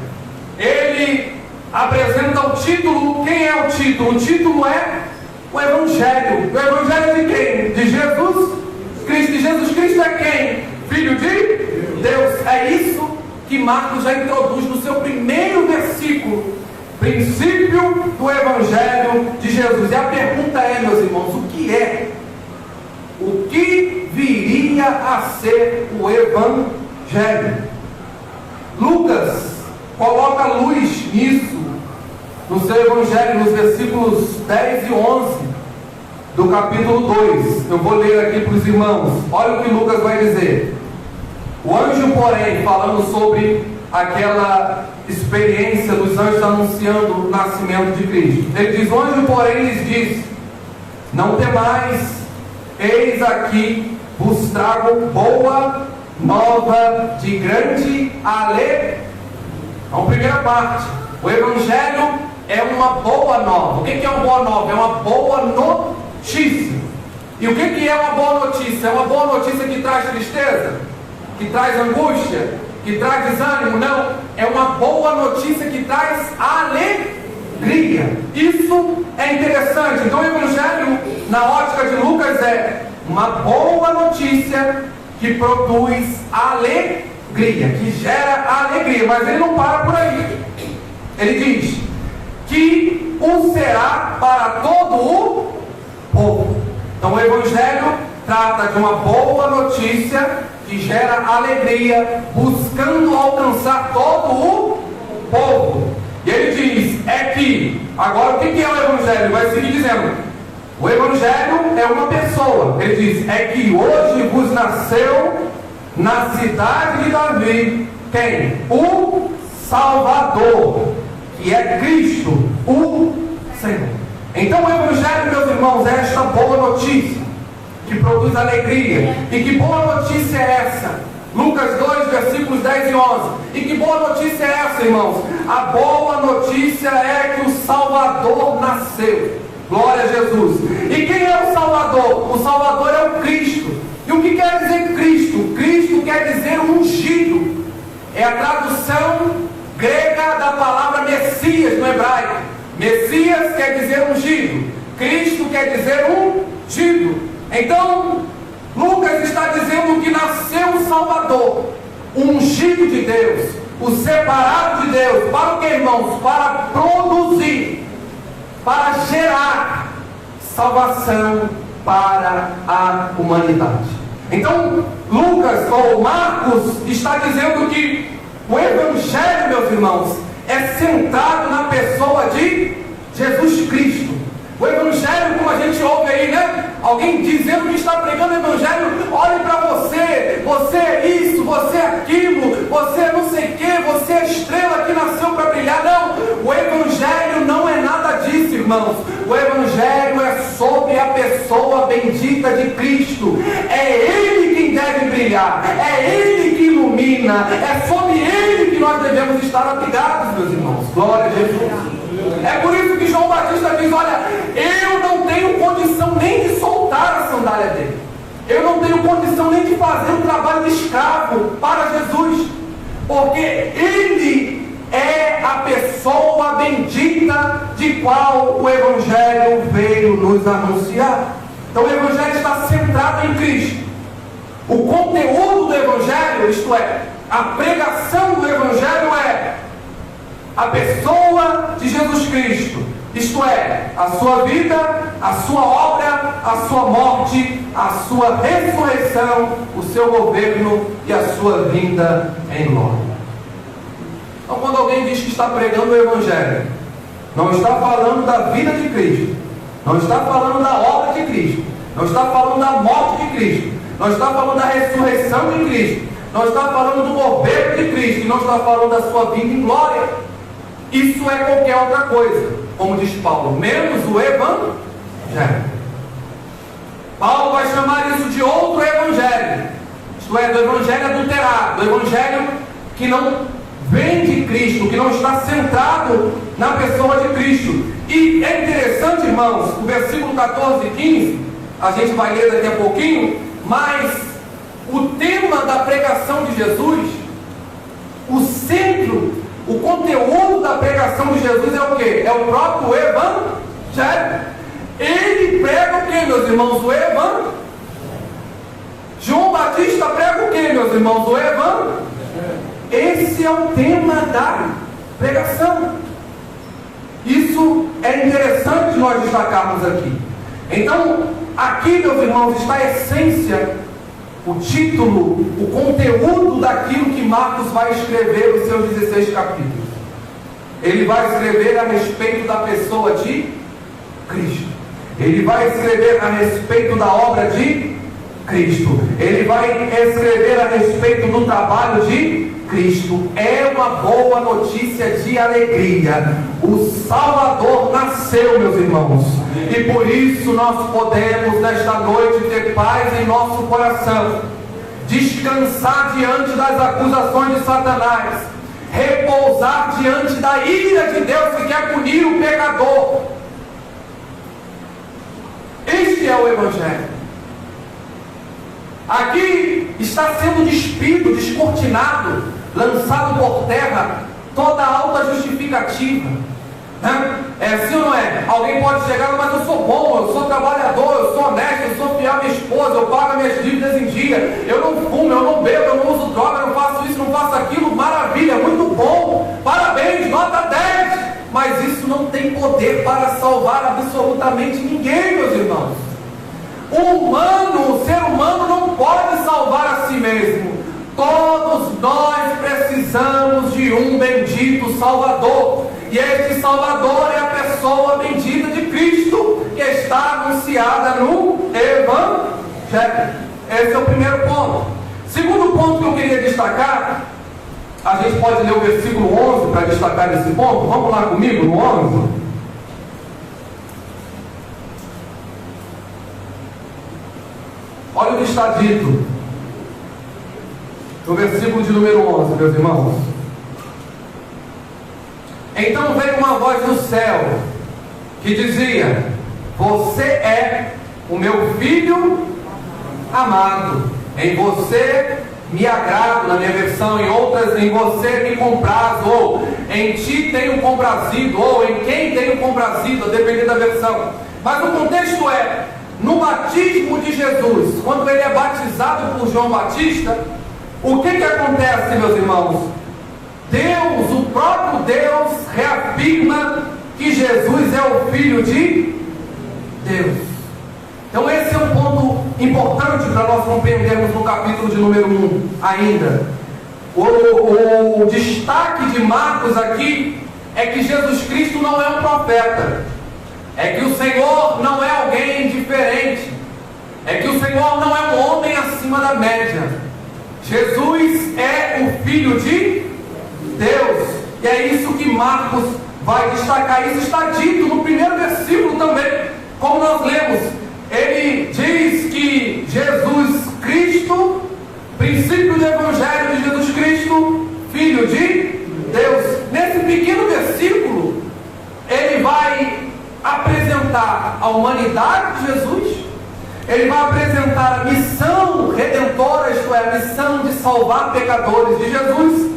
Ele apresenta o título. Quem é o título? O título é o Evangelho. O Evangelho de quem? De Jesus Cristo. E Jesus Cristo é quem? Filho de Deus. É isso que Marcos já introduz no seu primeiro versículo. Princípio do Evangelho de Jesus. E a pergunta é, meus irmãos, o que é? O que viria a ser o Evangelho? Lucas coloca luz nisso no seu Evangelho, nos versículos 10 e 11 do capítulo 2. Eu vou ler aqui para os irmãos. Olha o que Lucas vai dizer. O anjo, porém, falando sobre aquela experiência dos anjos anunciando o nascimento de Cristo, ele diz: o anjo, porém, lhes disse: não temais, eis aqui vos trago boa nova de grande alegria. Então, primeira parte, o Evangelho é uma boa nova. O que é uma boa nova? É uma boa notícia. E o que é uma boa notícia? É uma boa notícia que traz tristeza? Que traz angústia? Que traz desânimo? Não, é uma boa notícia que traz alegria. Isso é interessante. Então o Evangelho, na ótica de Lucas, é uma boa notícia que produz alegria, que gera alegria. Mas ele não para por aí. Ele diz que o será para todo o povo. Então o Evangelho trata de uma boa notícia que gera alegria, buscando alcançar todo o povo. E ele diz, agora o que é o Evangelho? Ele vai seguir dizendo, o Evangelho é uma pessoa. Ele diz, é que hoje vos nasceu na cidade de Davi, quem? O Salvador, que é Cristo, o Senhor. Então o Evangelho, meus irmãos, é esta boa notícia que produz alegria. E que boa notícia é essa? Lucas 2, versículos 10 e 11. E que boa notícia é essa, irmãos? A boa notícia é que o Salvador nasceu. Glória a Jesus. E quem é o Salvador? O Salvador é o Cristo. E o que quer dizer Cristo? Cristo quer dizer ungido. É a tradução grega da palavra Messias no hebraico. Messias quer dizer ungido. Cristo quer dizer ungido. Então, Lucas está dizendo que nasceu o Salvador, o ungido de Deus, o separado de Deus. Para o que, irmãos? Para produzir, para gerar salvação para a humanidade. Então, Lucas ou Marcos está dizendo que o Evangelho, meus irmãos, é centrado na pessoa de Jesus Cristo. O Evangelho, como a gente ouve aí, né? Alguém dizendo que está pregando o Evangelho, olhe para você, você é isso, você é aquilo, você é não sei o que, você é a estrela que nasceu para brilhar. Não, o Evangelho não é nada disso, irmãos. O Evangelho é sobre a pessoa bendita de Cristo. É Ele quem deve brilhar, é Ele que ilumina, é sobre Ele que nós devemos estar abrigados, meus irmãos. Glória a Jesus. É por isso que João Batista diz: olha, eu não tenho condição nem de soltar a sandália dele, eu não tenho condição nem de fazer um trabalho de escravo para Jesus, porque Ele é a pessoa bendita de qual o Evangelho veio nos anunciar. Então o Evangelho está centrado em Cristo. O conteúdo do Evangelho, isto é, a pregação do Evangelho é a pessoa de Jesus Cristo, isto é, a sua vida, a sua obra, a sua morte, a sua ressurreição, o seu governo e a sua vinda em glória. Então, quando alguém diz que está pregando o Evangelho, não está falando da vida de Cristo, não está falando da obra de Cristo, não está falando da morte de Cristo, não está falando da ressurreição de Cristo, não está falando do governo de Cristo, e não está falando da sua vinda em glória. Isso é qualquer outra coisa, como diz Paulo, menos o Evangelho. Paulo vai chamar isso de outro Evangelho, isto é, do Evangelho adulterado, do Evangelho que não vem de Cristo, que não está centrado na pessoa de Cristo. E é interessante, irmãos, o versículo 14 e 15, a gente vai ler daqui a pouquinho, mas o tema da pregação de Jesus, o centro, o conteúdo da pregação de Jesus é o quê? É o próprio Evangelho. Ele prega o quê, meus irmãos? O Evangelho. João Batista prega o quê, meus irmãos? O Evangelho. Esse é o tema da pregação. Isso é interessante nós destacarmos aqui. Então, aqui, meus irmãos, está a essência, o título, o conteúdo daquilo que Marcos vai escrever nos seus 16 capítulos. Ele vai escrever a respeito da pessoa de Cristo. Ele vai escrever a respeito da obra de Cristo. Ele vai escrever a respeito do trabalho de Cristo. É uma boa notícia de alegria. O Salvador nasceu, meus irmãos. E por isso nós podemos nesta noite ter paz em nosso coração, descansar diante das acusações de Satanás, repousar diante da ira de Deus que quer punir o pecador. Este é o Evangelho. Aqui está sendo despido, descortinado, lançado por terra toda a alta justificativa. É assim ou não é? Alguém pode chegar, mas eu sou bom, eu sou trabalhador, eu sou honesto, eu sou fiel à minha esposa, eu pago minhas dívidas em dia, eu não fumo, eu não bebo, eu não uso droga, eu não faço isso, não faço aquilo, maravilha, muito bom, parabéns, nota 10. Mas isso não tem poder para salvar absolutamente ninguém, meus irmãos. O ser humano não pode salvar a si mesmo. Todos nós precisamos de um bendito Salvador. E este Salvador é a pessoa bendita de Cristo, que está anunciada no Evangelho. Esse é o primeiro ponto. Segundo ponto que eu queria destacar, a gente pode ler o versículo 11 para destacar esse ponto. Vamos lá comigo no 11. Olha o que está dito no versículo de número 11, meus irmãos. Então veio uma voz do céu que dizia: você é o meu filho amado, em você me agrado, na minha versão, em outras, em você me comprazo, ou em ti tenho comprazido, ou em quem tenho comprazido, dependendo da versão. Mas o contexto é, no batismo de Jesus, quando ele é batizado por João Batista, o que acontece, meus irmãos? Deus, o próprio Deus, reafirma que Jesus é o Filho de Deus. Então esse é um ponto importante para nós compreendermos no capítulo de número 1 ainda. O destaque de Marcos aqui é que Jesus Cristo não é um profeta, é que o Senhor não é alguém diferente, é que o Senhor não é um homem acima da média. Jesus é o Filho de Deus, e é isso que Marcos vai destacar. Isso está dito no primeiro versículo também, como nós lemos. Ele diz que Jesus Cristo, princípio do Evangelho de Jesus Cristo, Filho de Deus. Nesse pequeno versículo, ele vai apresentar a humanidade de Jesus, ele vai apresentar a missão redentora, isto é, a missão de salvar pecadores de Jesus,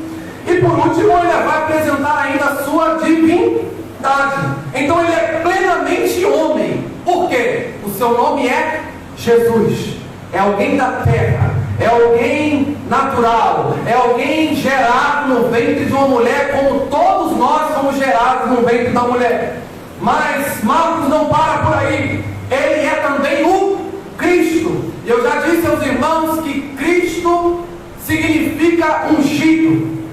e por último ele vai apresentar ainda a sua divindade. Então ele é plenamente homem. Por quê? O seu nome é Jesus. É alguém da terra, é alguém natural, é alguém gerado no ventre de uma mulher, como todos nós somos gerados no ventre da mulher. Mas Marcos não para por aí. Ele é também o Cristo. E eu já disse aos irmãos que Cristo significa ungido.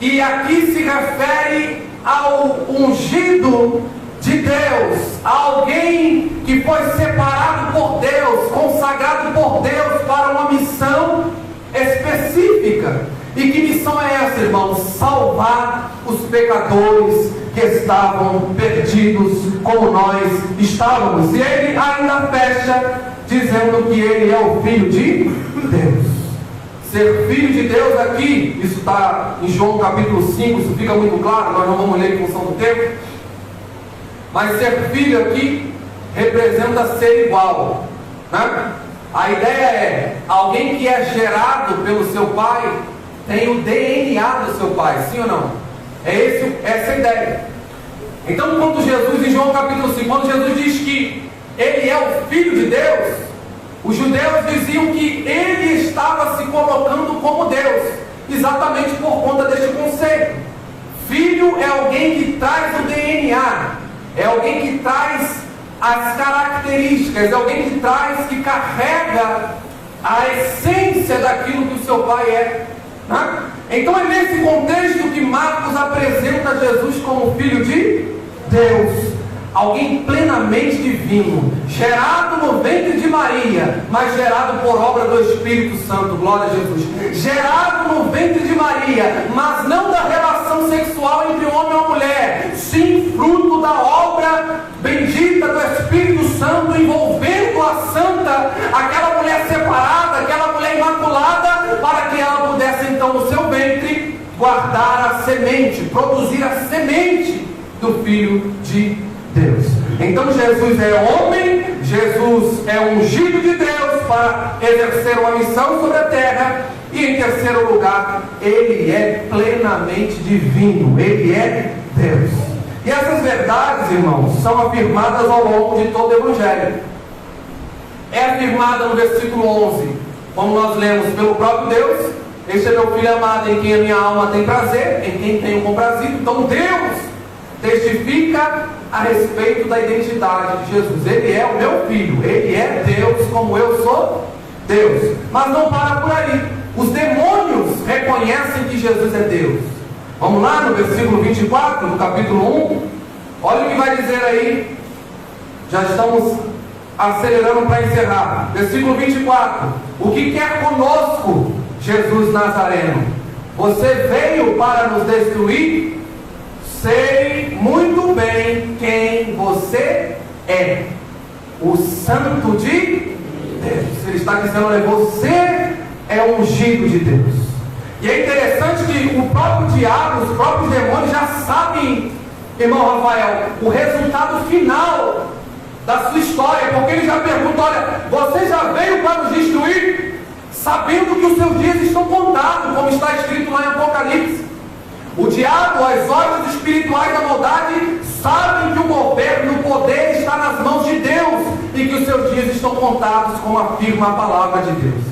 E aqui se refere ao ungido de Deus, a alguém que foi separado por Deus, consagrado por Deus para uma missão específica. E que missão é essa, irmãos? Salvar os pecadores que estavam perdidos como nós estávamos. E ele ainda fecha dizendo que ele é o Filho de Deus. Ser filho de Deus aqui, isso está em João capítulo 5, isso fica muito claro, nós não vamos ler em função do tempo. Mas ser filho aqui representa ser igual, né? A ideia é, alguém que é gerado pelo seu pai, tem o DNA do seu pai, sim ou não? Essa é a ideia. Então quando Jesus, em João capítulo 5, quando Jesus diz que ele é o Filho de Deus, os judeus diziam que ele estava se colocando como Deus, exatamente por conta deste conceito. Filho é alguém que traz o DNA, é alguém que traz as características, é alguém que traz, que carrega a essência daquilo que o seu pai é, né? Então é nesse contexto que Marcos apresenta Jesus como Filho de Deus, alguém plenamente divino, gerado no ventre de Maria, mas gerado por obra do Espírito Santo, glória a Jesus. Gerado no ventre de Maria, mas não da relação sexual entre um homem e uma mulher, sim fruto da obra bendita do Espírito Santo, envolvendo a santa, aquela mulher separada, aquela mulher imaculada, para que ela pudesse então no seu ventre guardar a semente, produzir a semente do Filho de Deus. Então Jesus é homem, Jesus é ungido de Deus para exercer uma missão sobre a terra, e em terceiro lugar, ele é plenamente divino, ele é Deus. E essas verdades, irmãos, são afirmadas ao longo de todo o Evangelho. É afirmada no versículo 11, como nós lemos, pelo próprio Deus: este é meu filho amado, em quem a minha alma tem prazer, em quem tenho comprazido. Então Deus testifica a respeito da identidade de Jesus. Ele é o meu filho, ele é Deus como eu sou Deus. Mas não para por aí. Os demônios reconhecem que Jesus é Deus. Vamos lá no versículo 24 do capítulo 1. Olha o que vai dizer aí. Já estamos acelerando para encerrar. Versículo 24. O que quer conosco, Jesus Nazareno? Você veio para nos destruir? Sei muito bem quem você é, o Santo de Deus. Ele está dizendo: olha, você é o ungido de Deus. E é interessante que o próprio diabo, os próprios demônios já sabem, irmão Rafael, o resultado final da sua história, porque ele já pergunta: olha, você já veio para nos destruir, sabendo que os seus dias estão contados, como está escrito lá em Apocalipse. O diabo, as obras espirituais da maldade, sabem que o governo, o poder está nas mãos de Deus e que os seus dias estão contados, como afirma a palavra de Deus.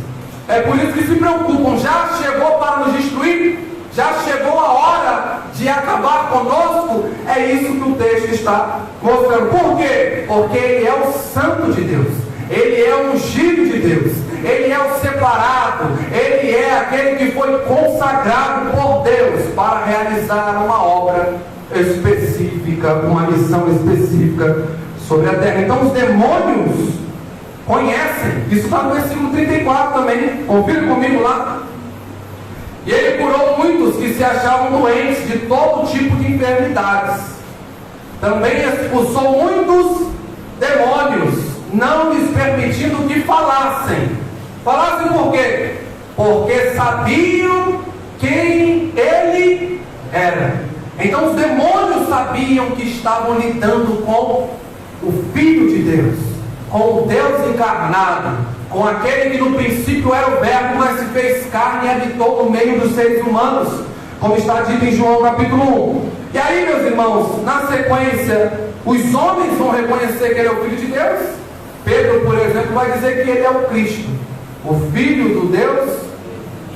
É por isso que se preocupam. Já chegou para nos destruir? Já chegou a hora de acabar conosco? É isso que o texto está mostrando. Por quê? Porque ele é o santo de Deus, ele é o ungido de Deus, ele é o separado, ele é aquele que foi consagrado por Deus para realizar uma obra específica, uma missão específica sobre a terra. Então os demônios conhecem, isso está no versículo 34 também, confira comigo lá. E ele curou muitos que se achavam doentes de todo tipo de enfermidades. Também expulsou muitos demônios, não lhes permitindo que falassem. Falassem por quê? Porque sabiam quem ele era. Então os demônios sabiam que estavam lidando com o Filho de Deus, com o Deus encarnado, com aquele que no princípio era o Verbo, mas se fez carne e habitou no meio dos seres humanos, como está dito em João capítulo 1. E aí, meus irmãos, na sequência, os homens vão reconhecer que ele é o Filho de Deus. Pedro, por exemplo, vai dizer que ele é o Cristo, o Filho do Deus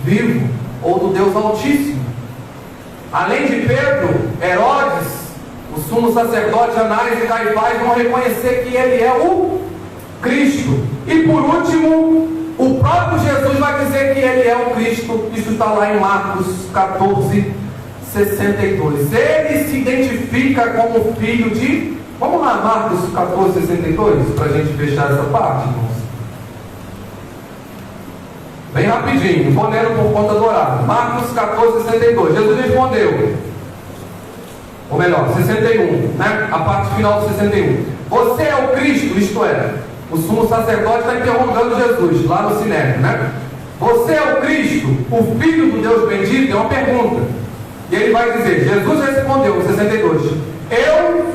vivo, ou do Deus Altíssimo. Além de Pedro, Herodes, o sumo sacerdote Anás e Caifás vão reconhecer que ele é o Cristo. E por último, o próprio Jesus vai dizer que ele é o Cristo. Isso está lá em Marcos 14, 62. Ele se identifica como filho de... Vamos lá, Marcos 14, 62, para a gente fechar essa parte, irmãos. Bem rapidinho, vou lendo por conta do horário. Marcos 14, 62. Jesus respondeu, ou melhor, 61, né? A parte final do 61. Você é o Cristo, isto é, o sumo sacerdote está interrogando Jesus, lá no Sinédrio, né? Você é o Cristo, o Filho do Deus bendito? É uma pergunta. E ele vai dizer, Jesus respondeu, 62, eu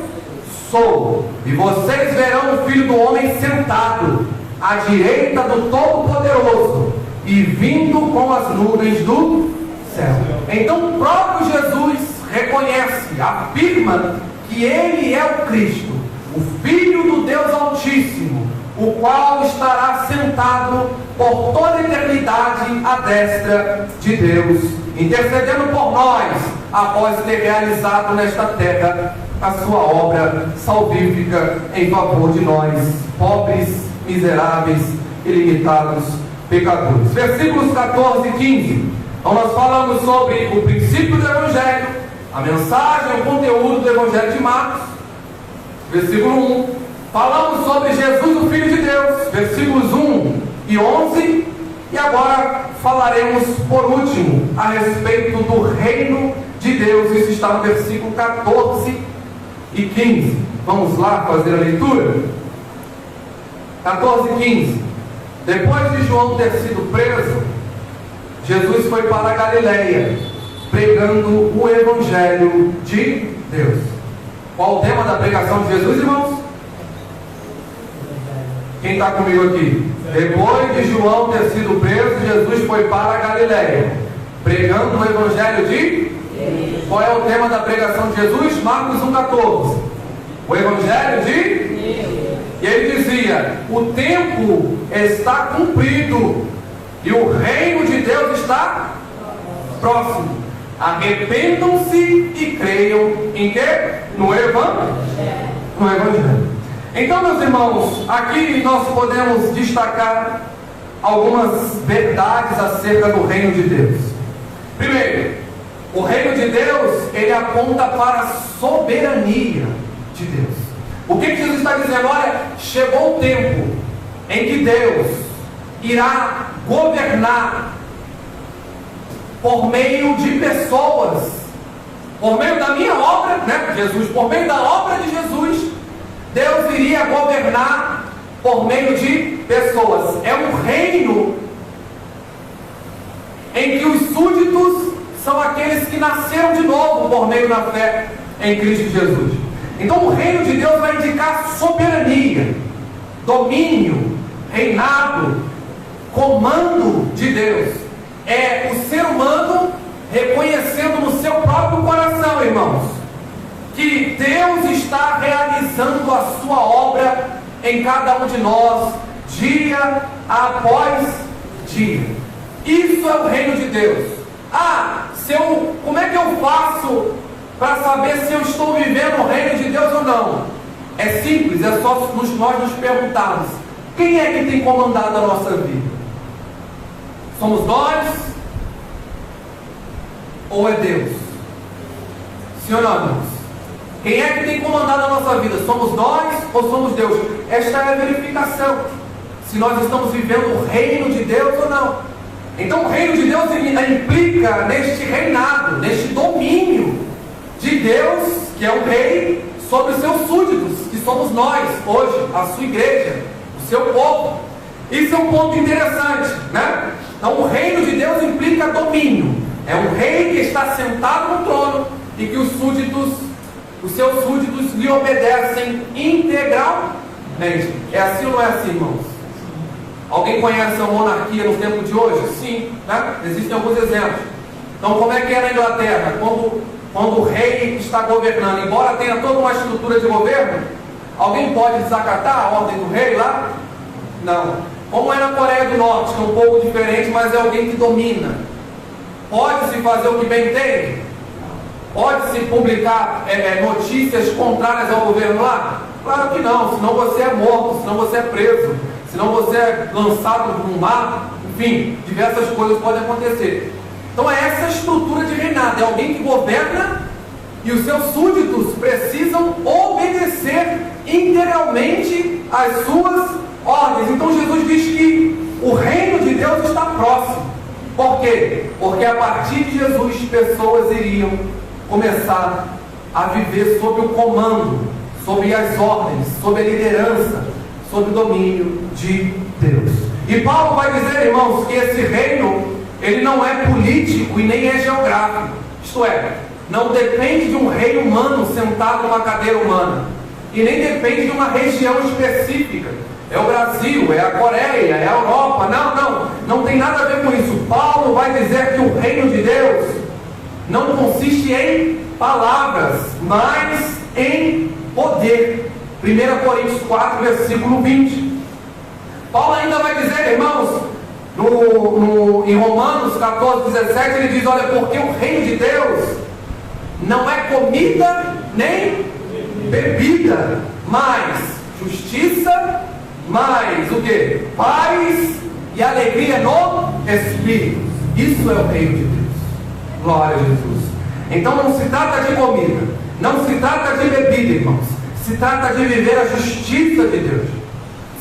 sou, e vocês verão o Filho do Homem sentado à direita do Todo-Poderoso e vindo com as nuvens do céu. Então o próprio Jesus reconhece, afirma que ele é o Cristo, o Filho do Deus Altíssimo, o qual estará sentado por toda a eternidade à destra de Deus, intercedendo por nós, após ter realizado nesta terra a sua obra salvífica em favor de nós, pobres, miseráveis e limitados pecadores. Versículos 14 e 15. Então nós falamos sobre o princípio do Evangelho, a mensagem, o conteúdo do Evangelho de Marcos. Versículo 1. Falamos sobre Jesus, o Filho de Deus, versículos 1 e 11. E agora falaremos por último a respeito do reino de Deus. Isso está no versículo 14 e 15. Vamos lá fazer a leitura? 14 e 15. Depois de João ter sido preso, Jesus foi para a Galileia, pregando o Evangelho de Deus. Qual o tema da pregação de Jesus, irmãos? Quem está comigo aqui? Depois de João ter sido preso, Jesus foi para a Galileia, pregando o Evangelho de Deus. Qual é o tema da pregação de Jesus? Marcos 1,14. O Evangelho de Deus. E ele dizia, o tempo está cumprido e o reino de Deus está próximo. Arrependam-se e creiam em quê? No Evangelho. No Evangelho. Então, meus irmãos, aqui nós podemos destacar algumas verdades acerca do reino de Deus. Primeiro, o reino de Deus, ele aponta para a soberania de Deus. O que Jesus está dizendo? Olha, chegou o tempo em que Deus irá governar por meio de pessoas, por meio da minha obra, né, Jesus, por meio da obra de Jesus, Deus iria governar por meio de pessoas. É um reino em que os súditos são aqueles que nasceram de novo por meio da fé em Cristo Jesus. Então o reino de Deus vai indicar soberania, domínio, reinado, comando de Deus. É o ser humano reconhecendo no seu próprio coração, irmãos, que Deus está realizando a sua obra em cada um de nós, dia após dia. Isso é o reino de Deus. Como é que eu faço para saber se eu estou vivendo o reino de Deus ou não? É simples, é só nós nos perguntarmos: quem é que tem comandado a nossa vida? Somos nós ou é Deus? Sim ou não, irmãos? Quem é que tem comandado a nossa vida? Somos nós ou somos Deus? Esta é a verificação, se nós estamos vivendo o reino de Deus ou não. Então o reino de Deus implica neste reinado, neste domínio de Deus, que é o rei, sobre os seus súditos, que somos nós, hoje, a sua igreja, o seu povo. Isso é um ponto interessante, né? Então o reino de Deus implica domínio. É um rei que está sentado no trono e que os seus súditos lhe obedecem integralmente. É assim ou não é assim, irmãos? Alguém conhece a monarquia no tempo de hoje? Sim, né? Existem alguns exemplos. Então, como é que é na Inglaterra? Quando o rei está governando, embora tenha toda uma estrutura de governo, alguém pode desacatar a ordem do rei lá? Não. Como é na Coreia do Norte, que é um pouco diferente, mas é alguém que domina. Pode-se fazer o que bem entende? Pode-se publicar notícias contrárias ao governo lá? Claro que não, senão você é morto, senão você é preso, senão você é lançado no mar, enfim, diversas coisas podem acontecer. Então é essa estrutura de reinado, é alguém que governa e os seus súditos precisam obedecer integralmente às suas ordens. Então Jesus diz que o reino de Deus está próximo. Por quê? Porque a partir de Jesus pessoas iriam começar a viver sob o comando, sob as ordens, sob a liderança, sob o domínio de Deus. E Paulo vai dizer, irmãos, que esse reino, ele não é político e nem é geográfico. Isto é, não depende de um rei humano sentado numa cadeira humana, e nem depende de uma região específica. É o Brasil, é a Coreia, é a Europa. Não tem nada a ver com isso. Paulo vai dizer que o reino de Deus não consiste em palavras, mas em poder. 1 Coríntios 4, versículo 20. Paulo ainda vai dizer, irmãos, em Romanos 14, 17, ele diz: olha, porque o reino de Deus não é comida nem bebida, mas justiça, mais o que? Paz e alegria no Espírito. Isso é o reino de Deus. Glória a Jesus. Então não se trata de comida, não se trata de bebida, irmãos. Se trata de viver a justiça de Deus.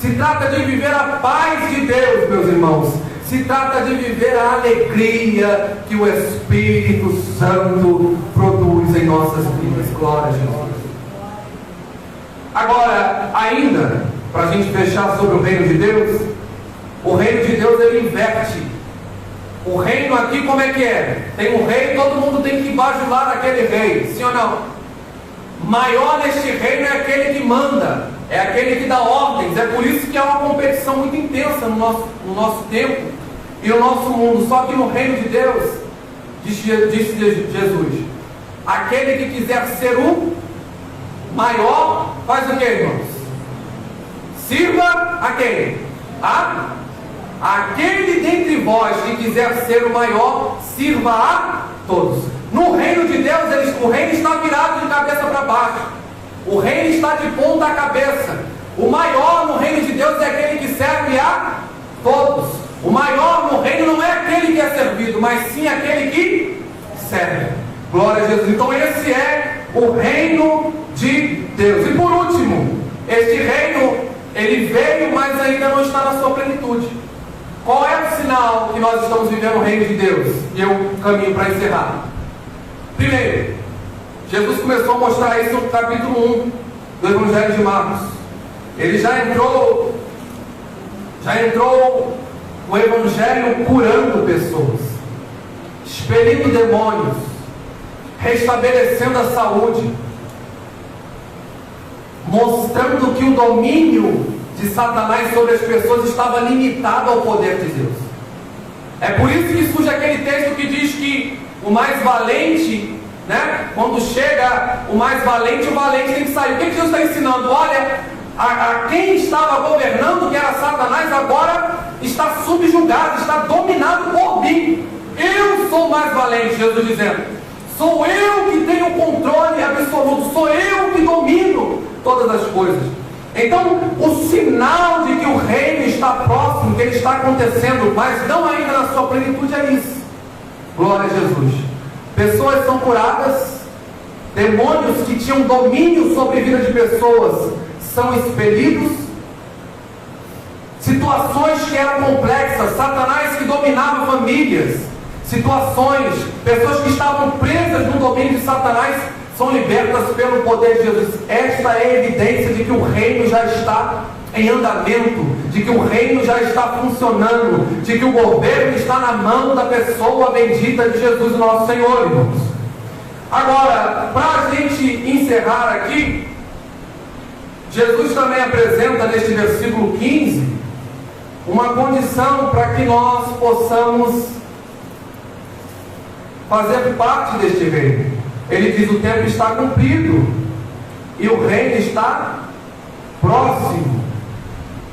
Se trata de viver a paz de Deus, meus irmãos. Se trata de viver a alegria que o Espírito Santo produz em nossas vidas. Glória a Jesus. Agora, ainda, para a gente fechar sobre o reino de Deus, o reino de Deus, ele inverte. O reino aqui, como é que é? Tem um rei, todo mundo tem que bajular aquele rei, sim ou não? Maior neste reino é aquele que manda, é aquele que dá ordens. É por isso que há uma competição muito intensa no nosso tempo e no nosso mundo. Só que no reino de Deus, disse Jesus, aquele que quiser ser o maior, faz o que, irmãos? Sirva a quem? Aquele dentre vós que quiser ser o maior, sirva a todos. No reino de Deus, o reino está virado de cabeça para baixo. O reino está de ponta a cabeça. O maior no reino de Deus é aquele que serve a todos. O maior no reino não é aquele que é servido, mas sim aquele que serve. Glória a Jesus. Então esse é o reino de Deus. E por último, este reino, ele veio, mas ainda não está na sua plenitude. Qual é o sinal que nós estamos vivendo o reino de Deus? E eu caminho para encerrar. Primeiro, Jesus começou a mostrar isso no capítulo 1 do Evangelho de Marcos. Ele já entrou o Evangelho curando pessoas, expelindo demônios, restabelecendo a saúde. mostrando que o domínio de Satanás sobre as pessoas estava limitado ao poder de Deus. É por isso que surge aquele texto que diz que o mais valente, né? Quando chega o mais valente, o valente tem que sair. O que Deus está ensinando? Olha, a quem estava governando, que era Satanás, agora está subjugado, está dominado por mim. Eu sou o mais valente, Jesus dizendo. Sou eu que tenho o controle absoluto, sou eu que domino todas as coisas. Então, o sinal de que o reino está próximo, que ele está acontecendo, mas não ainda na sua plenitude, é isso. Glória a Jesus. Pessoas são curadas, demônios que tinham domínio sobre a vida de pessoas são expelidos, situações que eram complexas, Satanás que dominava famílias, situações, pessoas que estavam presas no domínio de Satanás são libertas pelo poder de Jesus. Esta é a evidência de que o reino já está em andamento, de que o reino já está funcionando, de que o governo está na mão da pessoa bendita de Jesus, nosso Senhor, irmãos. Agora, para a gente encerrar aqui, Jesus também apresenta neste versículo 15 uma condição para que nós possamos fazer parte deste reino. Ele diz: o tempo está cumprido e o reino está próximo.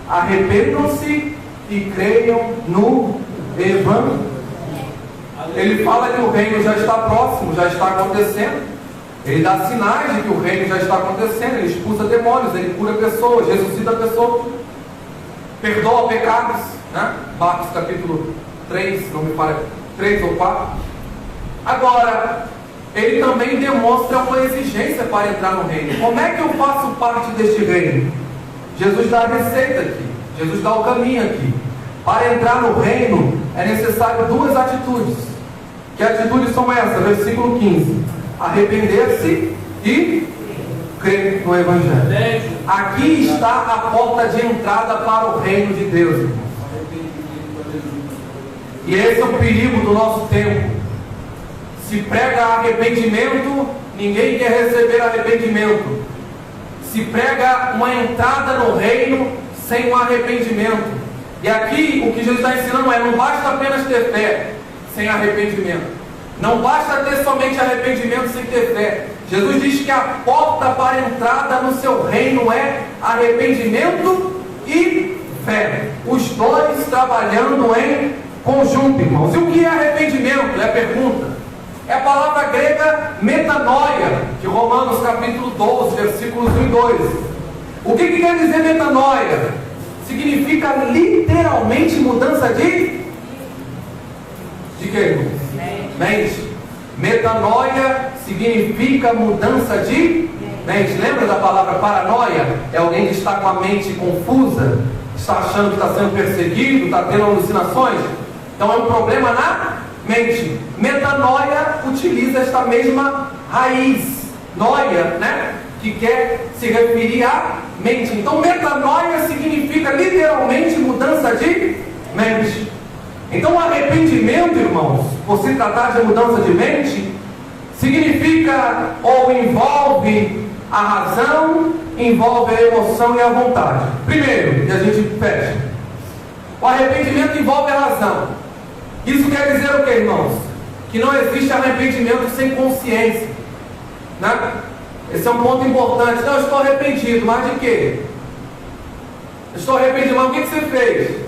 Arrependam-se e creiam no Evangelho. Ele fala que o reino já está próximo, já está acontecendo. Ele dá sinais de que o reino já está acontecendo. Ele expulsa demônios, ele cura pessoas, ressuscita pessoas, perdoa pecados, né? Marcos capítulo 3, não me parece, 3 ou 4. Agora, ele também demonstra uma exigência para entrar no reino. Como é que eu faço parte deste reino? Jesus dá a receita aqui, Jesus dá o caminho aqui. Para entrar no reino é necessário duas atitudes. Que atitudes são essas? Versículo 15: arrepender-se e crer no Evangelho. Aqui está a porta de entrada para o reino de Deus, irmãos. E esse é o perigo do nosso tempo. Se prega arrependimento, ninguém quer receber arrependimento. Se prega uma entrada no reino sem um arrependimento. E aqui o que Jesus está ensinando é: não basta apenas ter fé sem arrependimento. Não basta ter somente arrependimento sem ter fé. Jesus diz que a porta para a entrada no seu reino é arrependimento e fé. Os dois trabalhando em conjunto, irmãos. E o que é arrependimento? É a pergunta. É a palavra grega metanoia, de Romanos capítulo 12, versículos 1 e 2. O que quer dizer metanoia? Significa literalmente mudança de quê? Mente. Metanoia significa mudança de mente. Lembra da palavra paranoia? É alguém que está com a mente confusa, está achando que está sendo perseguido, está tendo alucinações. Então é um problema na mente. Metanoia utiliza esta mesma raiz, noia, né? Que quer se referir à mente. Então metanoia significa literalmente mudança de mente. Então arrependimento, irmãos, por se tratar de mudança de mente, significa ou envolve a razão, envolve a emoção e a vontade. Primeiro, e a gente fecha, o arrependimento envolve a razão. Isso quer dizer o que, irmãos? Que não existe arrependimento sem consciência, né? Esse é um ponto importante. Não, eu estou arrependido, mas de quê? Estou arrependido, mas o que você fez?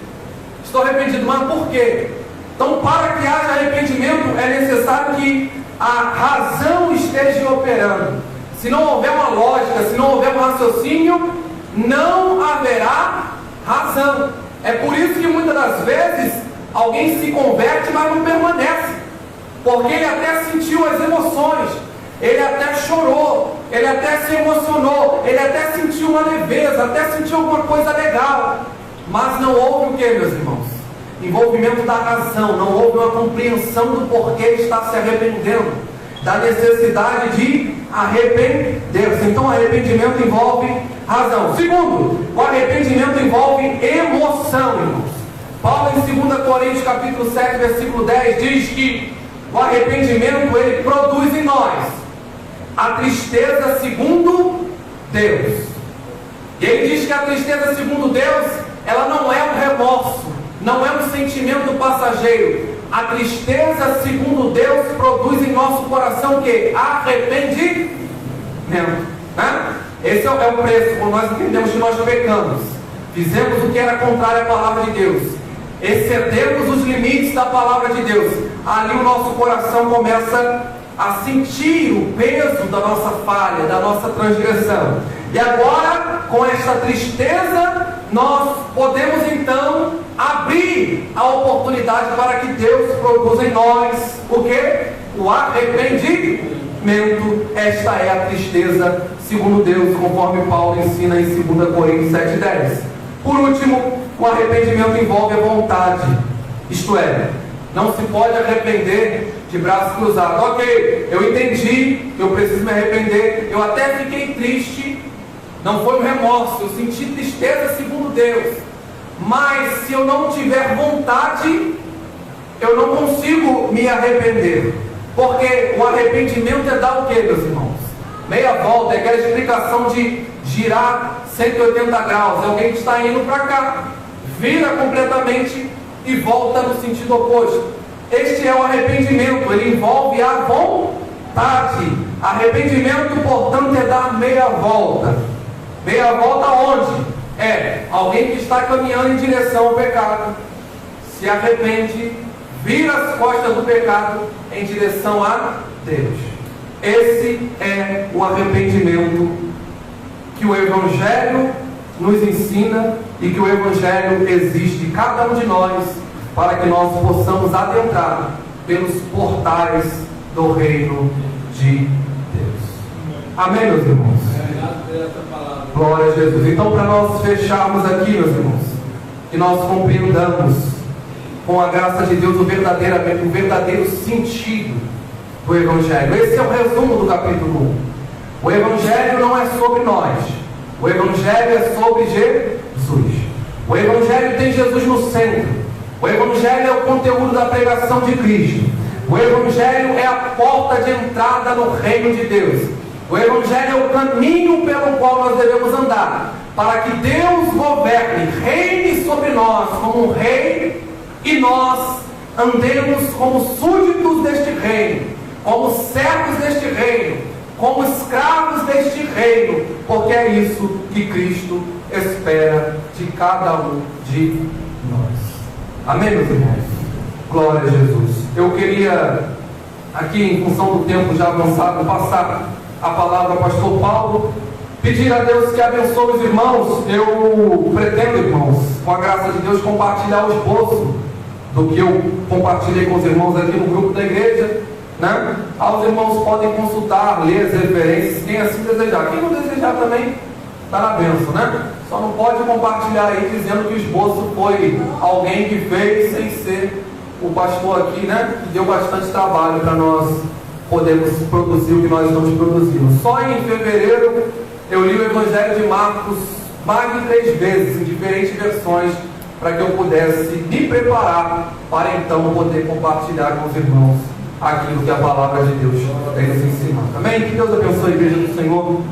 Estou arrependido, mas por quê? Então, para que haja arrependimento, é necessário que a razão esteja operando. Se não houver uma lógica, se não houver um raciocínio, não haverá razão. É por isso que muitas das vezes alguém se converte, mas não permanece, porque ele até sentiu as emoções, ele até chorou, ele até se emocionou, ele até sentiu uma leveza, até sentiu alguma coisa legal, mas não houve o que, meus irmãos? Envolvimento da razão, não houve uma compreensão do porquê está se arrependendo, da necessidade de arrepender-se. Então o arrependimento envolve razão. Segundo, o arrependimento envolve emoção, irmãos. Paulo em 2 Coríntios capítulo 7, versículo 10 diz que o arrependimento ele produz em nós a tristeza segundo Deus. E ele diz que a tristeza, segundo Deus, ela não é um remorso, não é um sentimento passageiro. A tristeza, segundo Deus, produz em nosso coração o quê? Arrependimento. Né? Esse é o preço, quando nós entendemos que nós pecamos, fizemos o que era contrário à palavra de Deus, excedemos os limites da palavra de Deus. Ali o nosso coração começa a sentir o peso da nossa falha, da nossa transgressão. E agora, com esta tristeza, nós podemos então abrir a oportunidade para que Deus produza em nós o que? O arrependimento. Esta é a tristeza segundo Deus, conforme Paulo ensina em 2 Coríntios 7,10. Por último, o arrependimento envolve a vontade, isto é, não se pode arrepender de braços cruzados. Ok, eu entendi que eu preciso me arrepender, eu até fiquei triste, não foi um remorso, eu senti tristeza segundo Deus, mas se eu não tiver vontade, eu não consigo me arrepender, porque o arrependimento é dar o que, meus irmãos? Meia volta, é aquela explicação de girar 180 graus, é alguém que está indo para cá, vira completamente e volta no sentido oposto. Este é o arrependimento, ele envolve a vontade. Arrependimento, portanto, é dar meia volta. Meia volta onde? É alguém que está caminhando em direção ao pecado, se arrepende, vira as costas do pecado em direção a Deus. Esse é o arrependimento que o Evangelho nos ensina e que o Evangelho exige de cada um de nós, para que nós possamos adentrar pelos portais do reino de Deus. Amém, meus irmãos? Glória a Jesus. Então, para nós fecharmos aqui, meus irmãos, que nós compreendamos com a graça de Deus o verdadeiro sentido do Evangelho. Esse é o resumo do capítulo 1. O Evangelho não é sobre nós, o Evangelho é sobre Jesus. O Evangelho tem Jesus no centro. O Evangelho é o conteúdo da pregação de Cristo. O Evangelho é a porta de entrada no reino de Deus. O Evangelho é o caminho pelo qual nós devemos andar, para que Deus governe, reine sobre nós como um rei, e nós andemos como súditos deste reino, como servos deste reino, como escravos deste reino, porque é isso que Cristo espera de cada um de nós. Amém, meus irmãos? Glória a Jesus. Eu queria, aqui em função do tempo já avançado, passar a palavra ao pastor Paulo, pedir a Deus que abençoe os irmãos. Eu pretendo, irmãos, com a graça de Deus, compartilhar o esboço do que eu compartilhei com os irmãos aqui no grupo da igreja, né? Os irmãos podem consultar, ler as referências, quem assim desejar. Quem não desejar também está na bênção, né? Só não pode compartilhar aí dizendo que o esboço foi alguém que fez sem ser o pastor aqui, né? Que deu bastante trabalho para nós podermos produzir o que nós estamos produzindo. Só em fevereiro eu li o Evangelho de Marcos mais de 3 vezes, em diferentes versões, para que eu pudesse me preparar para então poder compartilhar com os irmãos aquilo que a palavra de Deus tem nos ensinado. Amém? Que Deus abençoe a igreja do Senhor.